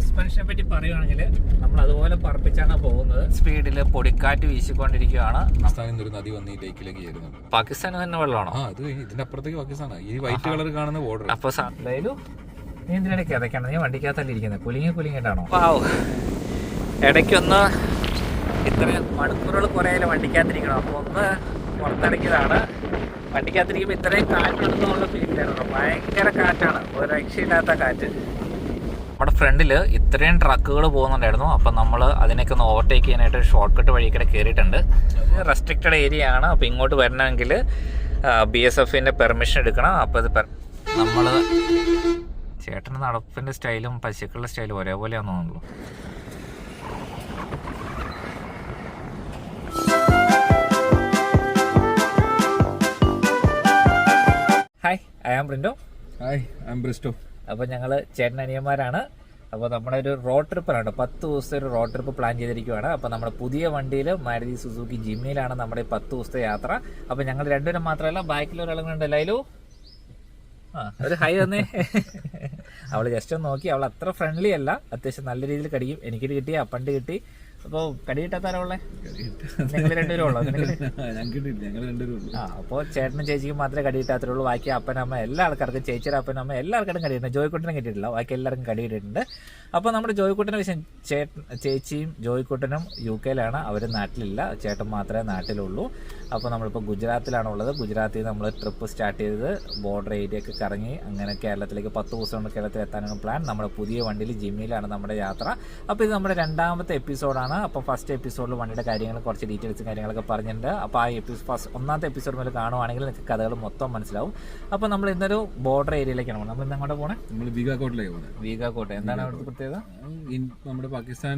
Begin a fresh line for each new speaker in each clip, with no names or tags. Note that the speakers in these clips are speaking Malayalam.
സസ്പെൻഷനെ പറ്റി പറയുവാണെങ്കിൽ നമ്മൾ അതുപോലെ പറപ്പിച്ചാണ് പോകുന്നത്. സ്പീഡിൽ പൊടിക്കാറ്റ് വീശിക്കൊണ്ടിരിക്കുകയാണ്.
ഒരു നദി വന്ന് ഈ ലേക്കിലേക്ക് ചേരുന്നുണ്ട്.
പാകിസ്ഥാൻ തന്നെ വെള്ളമാണോ?
അത് ഇതിന്റെ അപ്പുറത്തേക്ക് പാകിസ്ഥാനാണ്. ഈ വൈറ്റ് കളർ കാണുന്ന ബോർഡർ.
അപ്പൊ ലൈലു നീ എന്തിനിടയ്ക്ക് ഇടയ്ക്കാണ് നീ വണ്ടിക്കകത്തല്ലേ ഇരിക്കുന്നത്? കുലുങ്ങിയിട്ടാണോ? ഇടയ്ക്കൊന്ന് ഇത്രയും മണിക്കൂറുകൾ കുറേ വണ്ടിക്കകത്തിരിക്കണം. അപ്പോൾ ഒന്ന് പുറത്തിറക്കിയതാണ്. വണ്ടിക്കകത്തിരിക്കുമ്പോൾ ഇത്രയും കാറ്റുണ്ടെന്നുള്ള ഫീലിലായിരുന്നു. ഭയങ്കര കാറ്റാണ്, ഒരു രക്ഷയില്ലാത്ത കാറ്റ്. നമ്മുടെ ഫ്രണ്ടിൽ ഇത്രയും ട്രക്കുകൾ പോകുന്നുണ്ടായിരുന്നു. അപ്പം നമ്മൾ അതിനൊക്കെ ഒന്ന് ഓവർടേക്ക് ചെയ്യാനായിട്ട് ഷോർട്ട് കട്ട് വഴിയൊക്കെ കയറിയിട്ടുണ്ട്. റെസ്ട്രിക്റ്റഡ് ഏരിയ ആണ്. അപ്പോൾ ഇങ്ങോട്ട് വരണമെങ്കിൽ BSFന്റെ പെർമിഷൻ എടുക്കണം. അപ്പോൾ ഇത് നമ്മൾ ചേട്ടൻ്റെ നടപ്പിൻ്റെ സ്റ്റൈലും പശുക്കളുടെ സ്റ്റൈലും ഒരേപോലെയാണെന്ന് തോന്നുള്ളൂ. Hi, I am Brindo.
Hi, I am Bristo.
അപ്പോൾ ഞങ്ങൾ ചേട്ടൻ അനിയന്മാരാണ്. അപ്പോൾ നമ്മുടെ ഒരു റോഡ് ട്രിപ്പാണ്, 10 ദിവസത്തെ ഒരു റോഡ് ട്രിപ്പ് പ്ലാൻ ചെയ്തിരിക്കുകയാണ്. അപ്പോൾ നമ്മുടെ പുതിയ വണ്ടിയിൽ മാരുതി സുസുക്കി ജിമ്മിയിലാണ് നമ്മുടെ 10 ദിവസത്തെ യാത്ര. അപ്പോൾ ഞങ്ങൾ രണ്ടുപേരും മാത്രമല്ല, ബാക്കിൽ ഒരാളുണ്ട്. ലൈലു ഒരു ഹൈ തന്നേ. അവൾ ജസ്റ്റ് ഒന്ന് നോക്കി. അവൾ അത്ര ഫ്രണ്ട്ലി അല്ല, അത്യാവശ്യം നല്ല രീതിയിൽ കടിക്കും. എനിക്കിട്ട് കിട്ടി, അപ്പണ്ട് കിട്ടി. അപ്പോൾ കടി കിട്ടാത്താരാ ഉള്ളേ? ഞങ്ങൾ രണ്ടുപേരും ഉള്ളൂ. അപ്പോൾ ചേട്ടനും ചേച്ചിക്കും മാത്രമേ കടി കിട്ടാത്തുള്ളൂ. ബാക്കി അപ്പനമ്മ എല്ലാ ആൾക്കാർക്കും, ചേച്ചിയുടെ അപ്പനമ്മ എല്ലാ ആൾക്കാരും കടി കിട്ടുന്നുണ്ട്. ജോയ്ക്കുട്ടനും കിട്ടിയിട്ടില്ല, ബാക്കി എല്ലാവർക്കും കടി കിട്ടിയിട്ടുണ്ട്. അപ്പോൾ നമ്മുടെ ജോയ്ക്കുട്ടൻ്റെ വിഷയം, ചേച്ചിയും ജോയ്ക്കുട്ടനും UK-ലാണ്, അവർ നാട്ടിലില്ല. ചേട്ടൻ മാത്രമേ നാട്ടിലുള്ളൂ. അപ്പോൾ നമ്മളിപ്പോൾ ഗുജറാത്തിലാണ് ഉള്ളത്. ഗുജറാത്തിൽ നിന്ന് നമ്മൾ ട്രിപ്പ് സ്റ്റാർട്ട് ചെയ്തത് ബോർഡർ ഏരിയയൊക്കെ കറങ്ങി അങ്ങനെ കേരളത്തിലേക്ക് 10 ദിവസം കൊണ്ട് കേരളത്തിൽ എത്താനാണ് പ്ലാൻ. നമ്മുടെ പുതിയ വണ്ടിയിൽ ജിമ്മിയിലാണ് നമ്മുടെ യാത്ര. അപ്പോൾ ഇത് നമ്മുടെ 2ാമത്തെ എപ്പിസോഡാണ്. അപ്പോൾ ഫസ്റ്റ് എപ്പിസോഡിൽ വണ്ടിയുടെ കാര്യങ്ങൾ, കുറച്ച് ഡീറ്റെയിൽസും കാര്യങ്ങളൊക്കെ പറഞ്ഞിട്ടുണ്ട്. അപ്പോൾ ആ ഒന്നാമത്തെ എപ്പിസോഡ് മുതൽ കാണുവാണെങ്കിൽ നിങ്ങൾക്ക് കഥകൾ മൊത്തം മനസ്സിലാവും. അപ്പോൾ നമ്മൾ ഇന്നൊരു ബോർഡർ ഏരിയയിലേക്കാണ് പോകുന്നത്. നമ്മൾ ഇന്ന് അങ്ങോട്ട് പോകണേ?
നമ്മൾ വീഗാകോട്ടിലേക്ക് പോകുന്നത്.
വീഗാകോട്ട് എന്താണ് അവിടുത്തെ പ്രത്യേകത?
നമ്മുടെ പാകിസ്ഥാൻ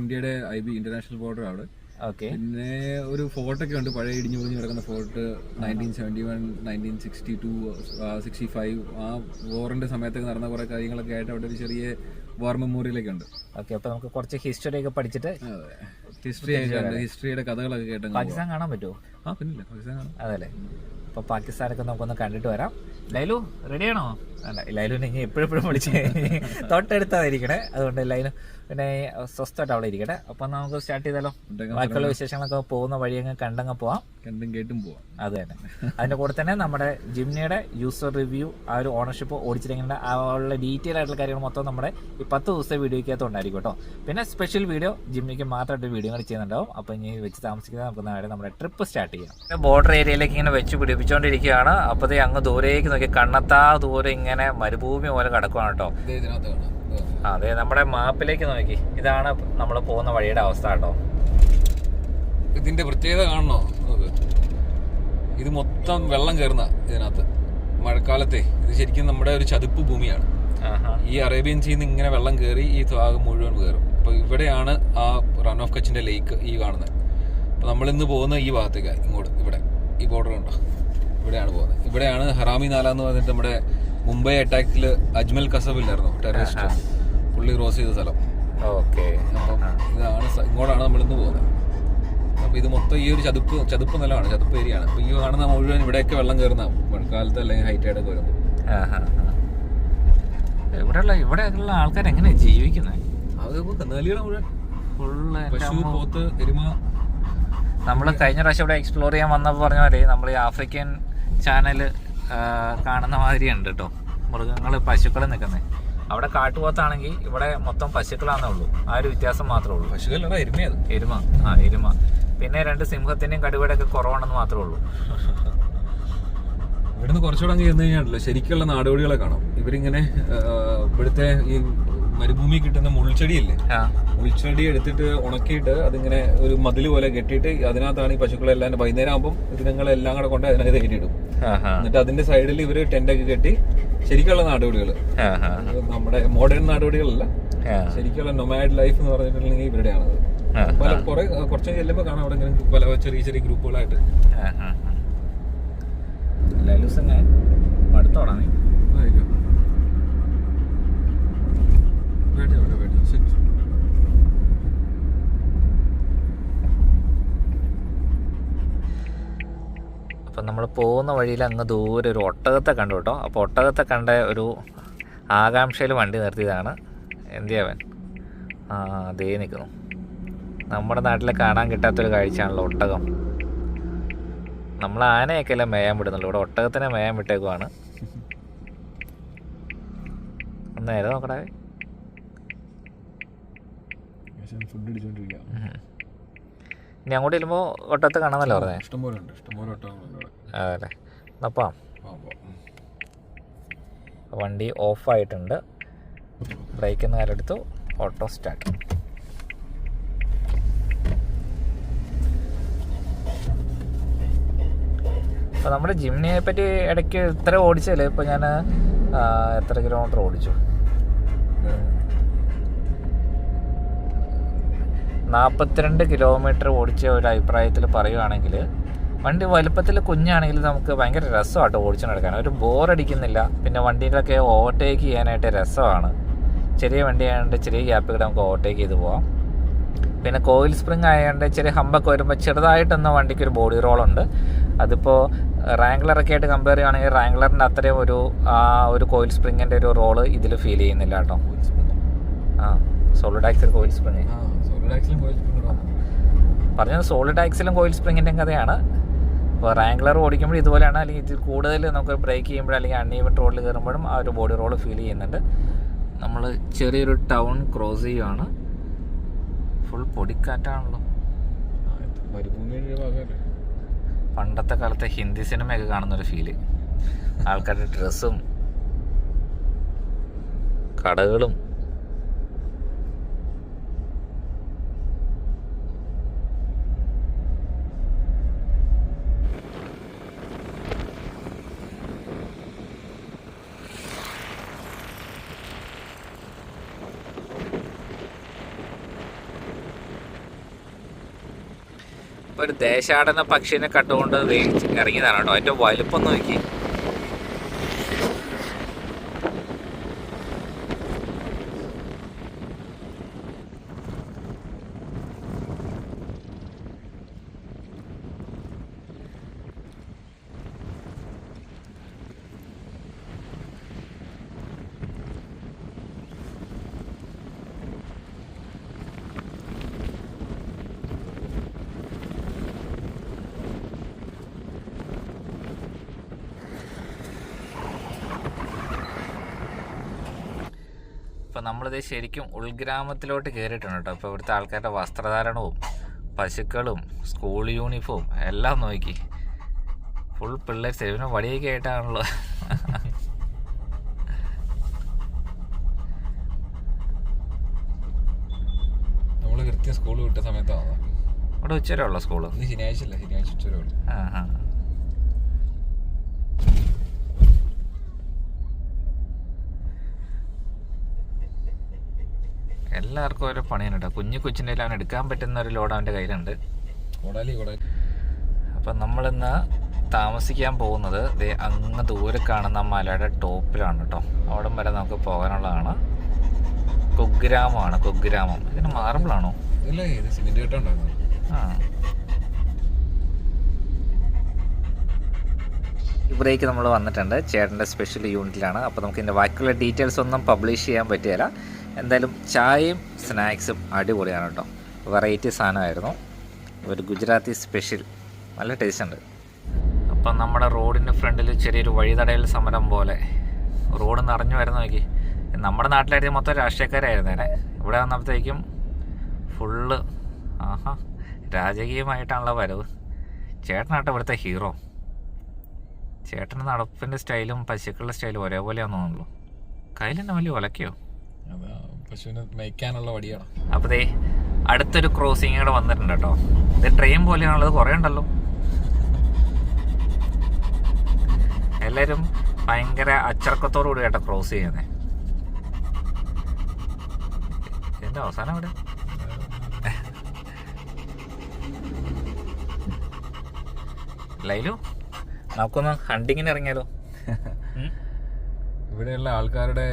ഇന്ത്യയുടെ IB ഇന്റർനാഷണൽ ബോർഡർ അവിടെ.
ഓക്കെ.
പിന്നെ ഒരു ഫോർട്ടൊക്കെ ഉണ്ട്, പഴയ ഇടിഞ്ഞു പൊളിഞ്ഞ് കിടക്കുന്ന ഫോർട്ട്. 1971, 1962, 65 ആ വോറിന്റെ സമയത്തൊക്കെ നടന്ന കുറെ കാര്യങ്ങളൊക്കെ ആയിട്ട് അവിടെ ഒരു ചെറിയ വാർ മെമ്മോറിയലൊക്കെ ഉണ്ട്.
ഓക്കെ. അപ്പോൾ നമുക്ക് കുറച്ച് ഹിസ്റ്ററി ഒക്കെ പഠിച്ചിട്ട്
ഹിസ്റ്ററിയുടെ കഥകളൊക്കെ കേട്ടോ.
പാകിസ്ഥാൻ കാണാൻ പറ്റുമോ?
പിന്നില്ല, പാകിസ്ഥാൻ കാണാം.
അതല്ലേ. അപ്പോൾ പാകിസ്ഥാനൊക്കെ നമുക്കൊന്ന് കണ്ടിട്ട് വരാം. ലൈലു റെഡിയാണോ? അല്ല, ലൈലുവിനെ ഇനി എപ്പോഴും വിളിച്ച് തൊട്ടടുത്തായിരിക്കണേ. അതുകൊണ്ട് ലൈലു പിന്നെ സ്വസ്ഥമായിട്ട് അവിടെ ഇരിക്കട്ടെ. അപ്പം നമുക്ക് സ്റ്റാർട്ട് ചെയ്താലോ? ബാക്കിയുള്ള വിശേഷങ്ങളൊക്കെ പോകുന്ന വഴി അങ്ങ് കണ്ടങ്ങ് പോവാം,
കണ്ടും കേട്ടും പോവാം.
അത് തന്നെ. അതിൻ്റെ കൂടെ തന്നെ നമ്മുടെ ജിമ്മിയുടെ യൂസർ റിവ്യൂ, ആ ഒരു ഓണർഷിപ്പ്, ഓടിച്ചിരിക്കേണ്ട ആ ഉള്ള ഡീറ്റെയിൽ ആയിട്ടുള്ള കാര്യങ്ങൾ മൊത്തം നമ്മുടെ ഈ 10 ദിവസത്തെ വീഡിയോയ്ക്കകത്ത് ഉണ്ടായിരിക്കും കേട്ടോ. പിന്നെ സ്പെഷ്യൽ വീഡിയോ ജിമ്മിക്ക് മാത്രമായിട്ട് വീഡിയോ കൂടി ചെയ്യുന്നുണ്ടാവും. അപ്പോൾ ഇനി വെച്ച് താമസിക്കുന്നത് നമുക്ക് നാളെ നമ്മുടെ ട്രിപ്പ് സ്റ്റാർട്ട് ചെയ്യാം. ബോർഡർ ഏരിയയിലേക്ക് ഇങ്ങനെ വെച്ച് പിടിപ്പിച്ചുകൊണ്ടിരിക്കുകയാണ്. അപ്പോഴത്തേ അങ്ങ് ദൂരേക്ക് നോക്കി കണ്ണത്താ ദൂരെ ഇങ്ങനെ മരുഭൂമി പോലെ കിടക്കുവാണ് കേട്ടോ. അതെ, നമ്മുടെ മാപ്പിലേക്ക് നോക്കി. ഇതാണ് നമ്മൾ പോകുന്ന വഴിയുടെ അവസ്ഥ കേട്ടോ.
ഇതിന്റെ പ്രത്യേകത കാണണോ? ഇത് മൊത്തം വെള്ളം കയറുന്ന ഇതിനകത്ത് മഴക്കാലത്തെ. ഇത് ശരിക്കും നമ്മുടെ ഒരു ചതുപ്പ് ഭൂമിയാണ്. ഈ അറേബ്യൻ സീന്ന് ഇങ്ങനെ വെള്ളം കയറി ഈ ഭാഗം മുഴുവൻ കയറും. അപ്പോൾ ഇവിടെയാണ് ആ റൺ ഓഫ് കച്ചിന്റെ ലേക്ക് ഈ കാണുന്നത്. അപ്പോൾ നമ്മളിന്ന് പോകുന്ന ഈ ഭാഗത്തേക്ക്, ഇങ്ങോട്ട് ഇവിടെ ഈ ബോർഡർ ഉണ്ടോ, ഇവിടെയാണ് പോകുന്നത്. ഇവിടെയാണ് ഹറാമി നാല എന്ന് പറഞ്ഞിട്ട് നമ്മുടെ മുംബൈ അറ്റാക്കിൽ അജ്മൽ കസബില്ലായിരുന്നു ടെററിസ്റ്റ്, പുള്ളി ക്രോസ് ചെയ്ത സ്ഥലം.
ഓക്കെ.
അപ്പം ഇതാണ്, ഇങ്ങോട്ടാണ് നമ്മളിന്ന് പോകുന്നത്. അപ്പോൾ ഇത് മൊത്തം ഈ ഒരു ചതുപ്പ് നിലമാണ്, ചതുപ്പ് ഏരിയയാണ്. അപ്പോൾ ഈ കാണുന്ന മുഴുവൻ ഇവിടെയൊക്കെ വെള്ളം കയറുന്ന മഴക്കാലത്ത് അല്ലെങ്കിൽ ഹൈറ്റൈഡൊക്കെ വരുമ്പോൾ.
ഇവിടെയുള്ള ആൾക്കാർ എങ്ങനെയാണ് ജീവിക്കുന്നത്?
അത് കന്നുകാലികളെ മുഴുവൻ, പശു, പോത്ത്, എരുമ.
നമ്മൾ കഴിഞ്ഞ പ്രാവശ്യം ഇവിടെ എക്സ്പ്ലോർ ചെയ്യാൻ വന്നപ്പോൾ പറഞ്ഞ പോലെ നമ്മൾ ഈ ആഫ്രിക്കൻ ചാനൽ കാണുന്ന മാതിരിയുണ്ട് കേട്ടോ. മൃഗങ്ങൾ, പശുക്കൾ നിൽക്കുന്നത്. അവിടെ കാട്ടുപോത്താണെങ്കിൽ ഇവിടെ മൊത്തം പശുക്കളാന്നേ ഉള്ളൂ. ആ ഒരു വ്യത്യാസം മാത്രമേ ഉള്ളൂ.
പശുക്കളല്ല, എരുമയാണ്.
എരുമ. പിന്നെ 2 സിംഹത്തിന്റെയും കടുവയുടെ ഒക്കെ കുറവാണെന്ന് മാത്രമേ ഉള്ളൂ.
ഇവിടുന്ന് കുറച്ചുകൂടെ അങ്ങ് ചെന്ന് കഴിഞ്ഞാണല്ലോ ശരിക്കുള്ള നാടോടികളെ കാണാം. ഇവരിങ്ങനെ ഇവിടുത്തെ ഈ മരുഭൂമി കിട്ടുന്ന മുൾച്ചെടിയില്ലേ, മുൾച്ചെടി എടുത്തിട്ട് ഉണക്കിയിട്ട് അതിങ്ങനെ ഒരു മതില് പോലെ കെട്ടിയിട്ട് അതിനകത്താണ് ഈ പശുക്കളെല്ലാം വൈകുന്നേരം ആകുമ്പോൾ ഇതിനങ്ങളെല്ലാം കൂടെ കൊണ്ട് അതിനകത്ത് കയറ്റിയിടും. എന്നിട്ട് അതിന്റെ സൈഡിൽ ഇവര് ടെന്റൊക്കെ കെട്ടി, ശരിക്കുള്ള നാടോടികള്, നമ്മുടെ മോഡേൺ നാടോടികളല്ല, ശരിക്കുള്ള നൊമാഡ് ലൈഫ് എന്ന് പറഞ്ഞിട്ടുണ്ടെങ്കിൽ ഇവരുടെയാണത്. കുറച്ച് ചെല്ലുമ്പോ കാണാം അവിടെ ഇങ്ങനെ പല ചെറിയ ഗ്രൂപ്പുകളായിട്ട്.
അടുത്തോടാ നീ അപ്പം നമ്മൾ പോകുന്ന വഴിയിൽ അങ്ങ് ദൂരെ ഒരു ഒട്ടകത്തെ കണ്ടു കേട്ടോ. അപ്പോൾ ഒട്ടകത്തെ കണ്ട ഒരു ആകാംക്ഷയിൽ വണ്ടി നിർത്തിയതാണ്. എന്തിയാവൻ ആ അതേ നിൽക്കുന്നു. നമ്മുടെ നാട്ടിൽ കാണാൻ കിട്ടാത്തൊരു കാഴ്ചയാണല്ലോ ഒട്ടകം. നമ്മൾ ആനയൊക്കെ അല്ലേ മേയാൻ വിടുന്നുള്ളൂ, ഇവിടെ ഒട്ടകത്തിനെ മേയാൻ വിട്ടേക്കുവാണ്. നേരെ നോക്കടേ. ഇനി അങ്ങോട്ട് ചെല്ലുമ്പോൾ ഒട്ടകത്തെ കാണാന്നല്ലോ പറഞ്ഞേ. അതെ അപ്പം വണ്ടി ഓഫായിട്ടുണ്ട്. ബ്രേക്കിൽ നിന്ന് കാലെടുത്തു, ഓട്ടോ സ്റ്റാർട്ട്. അപ്പോൾ നമ്മുടെ ജിംനിയെ പറ്റി ഇടയ്ക്ക് ഇത്ര ഓടിച്ചാൽ ഇപ്പോൾ ഞാൻ എത്ര കിലോമീറ്റർ ഓടിച്ചു? 42 കിലോമീറ്റർ ഓടിച്ച ഒരു അഭിപ്രായത്തിൽ പറയുകയാണെങ്കിൽ വണ്ടി വലുപ്പത്തിൽ കുഞ്ഞാണെങ്കിൽ നമുക്ക് ഭയങ്കര രസമായിട്ട് ഓടിച്ചു നടക്കാൻ, ഒരു ബോറടിക്കുന്നില്ല. പിന്നെ വണ്ടിയിലൊക്കെ ഓവർടേക്ക് ചെയ്യാനായിട്ട് രസമാണ്. ചെറിയ വണ്ടിയായതുകൊണ്ട് ചെറിയ ഗ്യാപ്പിൽ നമുക്ക് ഓവർടേക്ക് ചെയ്ത് പോവാം. പിന്നെ കോയിൽ സ്പ്രിങ് ആയതുകൊണ്ട് ചെറിയ ഹമ്പൊക്കെ വരുമ്പോൾ ചെറുതായിട്ടൊന്ന് വണ്ടിക്ക് ഒരു ബോഡി റോളുണ്ട്. അതിപ്പോൾ റാംഗ്ലറൊക്കെ ആയിട്ട് കമ്പയർ ചെയ്യുകയാണെങ്കിൽ റാംഗ്ലറിൻ്റെ അത്രയും ഒരു കോയിൽ സ്പ്രിങ്ങിൻ്റെ ഒരു റോള് ഇതിൽ ഫീൽ ചെയ്യുന്നില്ല കേട്ടോ. സോളിഡ് ആക്സിൽ കോയിൽ സ്പ്രിങ് പറഞ്ഞത് സോളിഡ് ആക്സിലും കോയിൽ സ്പ്രിങ്ങിൻ്റെയും കഥയാണ്. അപ്പോൾ റാംഗ്ലർ ഓടിക്കുമ്പോൾ ഇതുപോലെയാണ്, അല്ലെങ്കിൽ ഇത് കൂടുതൽ നമുക്ക് ബ്രേക്ക് ചെയ്യുമ്പോഴും അല്ലെങ്കിൽ അൺഈവൻ റോഡിൽ കയറുമ്പോഴും ആ ഒരു ബോഡി റോള് ഫീൽ ചെയ്യുന്നുണ്ട്. നമ്മൾ ചെറിയൊരു ടൗൺ ക്രോസ് ചെയ്യുകയാണ്. ഫുൾ പൊടിക്കാറ്റാണല്ലോ. പണ്ടത്തെ കാലത്തെ ഹിന്ദി സിനിമയൊക്കെ കാണുന്നൊരു ഫീല്. ആൾക്കാരുടെ ഡ്രസ്സും കടകളും. ഒരു ദേശാടന പക്ഷിനെ കണ്ടുകൊണ്ട് ഇറങ്ങിയതാണ് കേട്ടോ. അതിൻ്റെ വലുപ്പം നോക്കി. ഇപ്പം നമ്മളിത് ശരിക്കും ഉൾഗ്രാമത്തിലോട്ട് കയറിയിട്ടുണ്ട് കേട്ടോ. അപ്പോൾ ഇവിടുത്തെ ആൾക്കാരുടെ വസ്ത്രധാരണവും പശുക്കളും സ്കൂൾ യൂണിഫോം എല്ലാം നോക്കി. ഫുൾ പിള്ളേർ സെവിനും വടിയൊക്കെ ആയിട്ടാണല്ലോ.
നമ്മള് കൃത്യം സ്കൂൾ വിട്ട സമയത്താണ്
ഇവിടെ ഉച്ചവരെ ഉള്ള സ്കൂള്.
ശനിയാഴ്ച ഉച്ചവരെ ഉള്ളു.
എല്ലാവർക്കും ഓരോ പണിയാണ് കേട്ടോ. കൊച്ചിൻ്റെ അവൻ എടുക്കാൻ പറ്റുന്ന ഒരു ലോഡ് അവൻ്റെ കയ്യിലുണ്ട്. അപ്പം നമ്മളിന്ന് താമസിക്കാൻ പോകുന്നത് അങ്ങ് ദൂരെ കാണുന്ന മലയുടെ ടോപ്പിലാണ് കേട്ടോ. അവിടം വരെ നമുക്ക് പോകാനുള്ളതാണ്. കുഗ്രാമമാണ്, കുഗ്രാമം. ഇതിന് മാർബിളാണോ? ഇവിടേക്ക് നമ്മൾ വന്നിട്ടുണ്ട്. ചേട്ടൻ്റെ സ്പെഷ്യൽ യൂണിറ്റിലാണ്. അപ്പോൾ നമുക്ക് ഇതിൻ്റെ ബാക്കിയുള്ള ഡീറ്റെയിൽസ് ഒന്നും പബ്ലിഷ് ചെയ്യാൻ പറ്റിയില്ല. എന്തായാലും ചായയും സ്നാക്സും അടിപൊളിയാണ് കേട്ടോ. വെറൈറ്റി സാധനമായിരുന്നു. ഒരു ഗുജറാത്തി സ്പെഷ്യൽ, നല്ല ടേസ്റ്റ് ഉണ്ട്. അപ്പം നമ്മുടെ റോഡിൻ്റെ ഫ്രണ്ടിൽ ചെറിയൊരു വഴിതടയൽ സമരം പോലെ റോഡ് നിറഞ്ഞു വരുന്ന നോക്കി. നമ്മുടെ നാട്ടിലായിരുന്നു മൊത്തം രാഷ്ട്രീയക്കാരായിരുന്നേനെ. ഇവിടെ വന്നപ്പോഴത്തേക്കും ഫുള്ള് രാജകീയമായിട്ടാണല്ലോ വരവ്. ചേട്ടനാട്ടോ ഇവിടുത്തെ ഹീറോ. ചേട്ടൻ്റെ നടപ്പിൻ്റെ സ്റ്റൈലും പശുക്കളുടെ സ്റ്റൈലും ഒരേപോലെയാണെന്ന് തോന്നുള്ളൂ. കയ്യിൽ തന്നെ വലിയ ഒലക്കയോ?
പശുവിനെ മേയ്ക്കാനുള്ള വടിയാണ്.
അപ്പോൾ ദേ അടുത്തൊരു ക്രോസിങ് കൂടെ വന്നിട്ടുണ്ട് കേട്ടോ. ഇത് ട്രെയിൻ പോലെയാണുള്ളത്. കുറേ ഉണ്ടല്ലോ. എല്ലാവരും ഭയങ്കര അച്ചടക്കത്തോടു കൂടി കേട്ടോ ക്രോസ് ചെയ്യുന്നത്. ഇതിൻ്റെ അവസാനം ഇവിടെ ലൈലു, നമുക്കൊന്ന് ഹണ്ടിങ്ങിന് ഇറങ്ങിയാലോ?
ഇവിടെയുള്ള ആൾക്കാരുടെ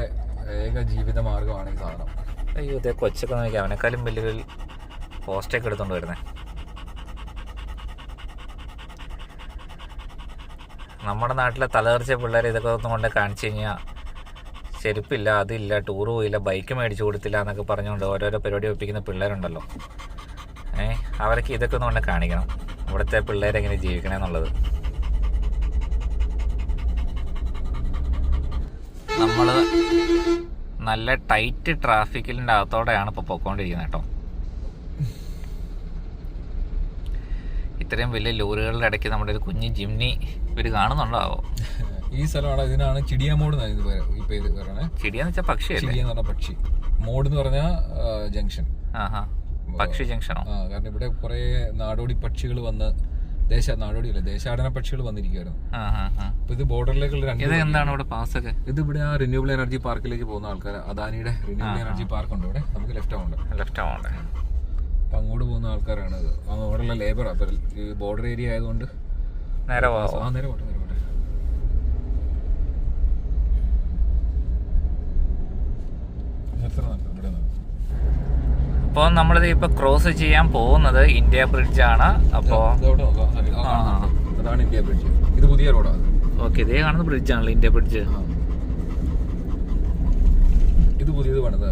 ഏക ജീവിത മാർഗമാണ് ഈ സാധനം.
അയ്യോ, ഇതേ കൊച്ചൊക്കെ നോക്കി അവനെക്കാളും വലിയൊരു പോസ്റ്റൊക്കെ എടുത്തോണ്ട് വരുന്നേ. നമ്മുടെ നാട്ടിലെ തലതെറിച്ച പിള്ളേർ ഇതൊക്കെ ഒന്നും കൊണ്ട് കാണിച്ചു കഴിഞ്ഞാൽ ചെരുപ്പില്ല, അതില്ല, ടൂറ് പോയില്ല, ബൈക്ക് മേടിച്ചു കൊടുത്തില്ല എന്നൊക്കെ പറഞ്ഞുകൊണ്ട് ഓരോരോ പരിപാടി ഒപ്പിക്കുന്ന പിള്ളേരുണ്ടല്ലോ. അവർക്ക് ഇതൊക്കെ ഒന്ന് കൊണ്ട് കാണിക്കണം, ഇവിടുത്തെ പിള്ളേരെങ്ങനെ ജീവിക്കണമെന്നുള്ളത്. നമ്മൾ നല്ല ടൈറ്റ് ട്രാഫിക്കിൻ്റെ അകത്തോടെയാണ് ഇപ്പോൾ പൊയ്ക്കൊണ്ടിരിക്കുന്നത് കേട്ടോ. ഇത്രയും വലിയ ലോറികളുടെ ഇടയ്ക്ക് നമ്മുടെ ഒരു കുഞ്ഞ് ജിംനി ഇവർ കാണുന്നുണ്ടാവോ?
ഈ സ്ഥലമാണ്, ഇതിനാണ് ചിടിയ മോഡ് ഇപ്പൊ ഇത് പറയണേ.
ചിടിയെന്ന് വെച്ചാൽ പക്ഷിയല്ലേ?
ചിടിയ എന്ന് പറഞ്ഞ പക്ഷി, മോഡ് എന്ന് പറഞ്ഞാൽ ജംഗ്ഷൻ.
പക്ഷി ജംഗ്ഷനോ?
കാരണം ഇവിടെ കുറെ നാടോടി പക്ഷികൾ വന്ന് ദേശാടന പക്ഷികൾ വന്നിരിക്കുവായിരുന്നു. അപ്പൊ ഇത് ബോർഡറിലേക്കുള്ള
എന്താണ് ഇവിടെ പാസ്സൊക്കെ?
ഇത് ഇവിടെ ആ റിന്യൂവബിൾ എനർജി പാർക്കിലേക്ക് പോകുന്ന ആൾക്കാർ, അദാനിയുടെ റിന്യൂവബിൾ എനർജി പാർക്ക് ഉണ്ട് ഇവിടെ. നമുക്ക് ലെഫ്റ്റ് ആവണ്ടേ? അപ്പൊ അങ്ങോട്ട് പോകുന്ന ആൾക്കാരാണ് ഇത്. അവിടെയുള്ള ലേബർ. അപ്പൊ ഈ ബോർഡർ ഏരിയ ആയതുകൊണ്ട്
നേരെ
പോട്ടെ.
അപ്പോൾ നമ്മളിത് ഇപ്പൊ ക്രോസ് ചെയ്യാൻ പോകുന്നത് ഇന്ത്യ ബ്രിഡ്ജ് ആണ്. അപ്പോ
അതാണ് ഇന്ത്യ ബ്രിഡ്ജ്. ഇത് പുതിയ റോഡാണ്.
ഓക്കെ, ഇതേ കാണുന്ന ബ്രിഡ്ജ് ആണല്ലോ ഇന്ത്യ ബ്രിഡ്ജ്.
ഇത് പുതിയത് പണിത്.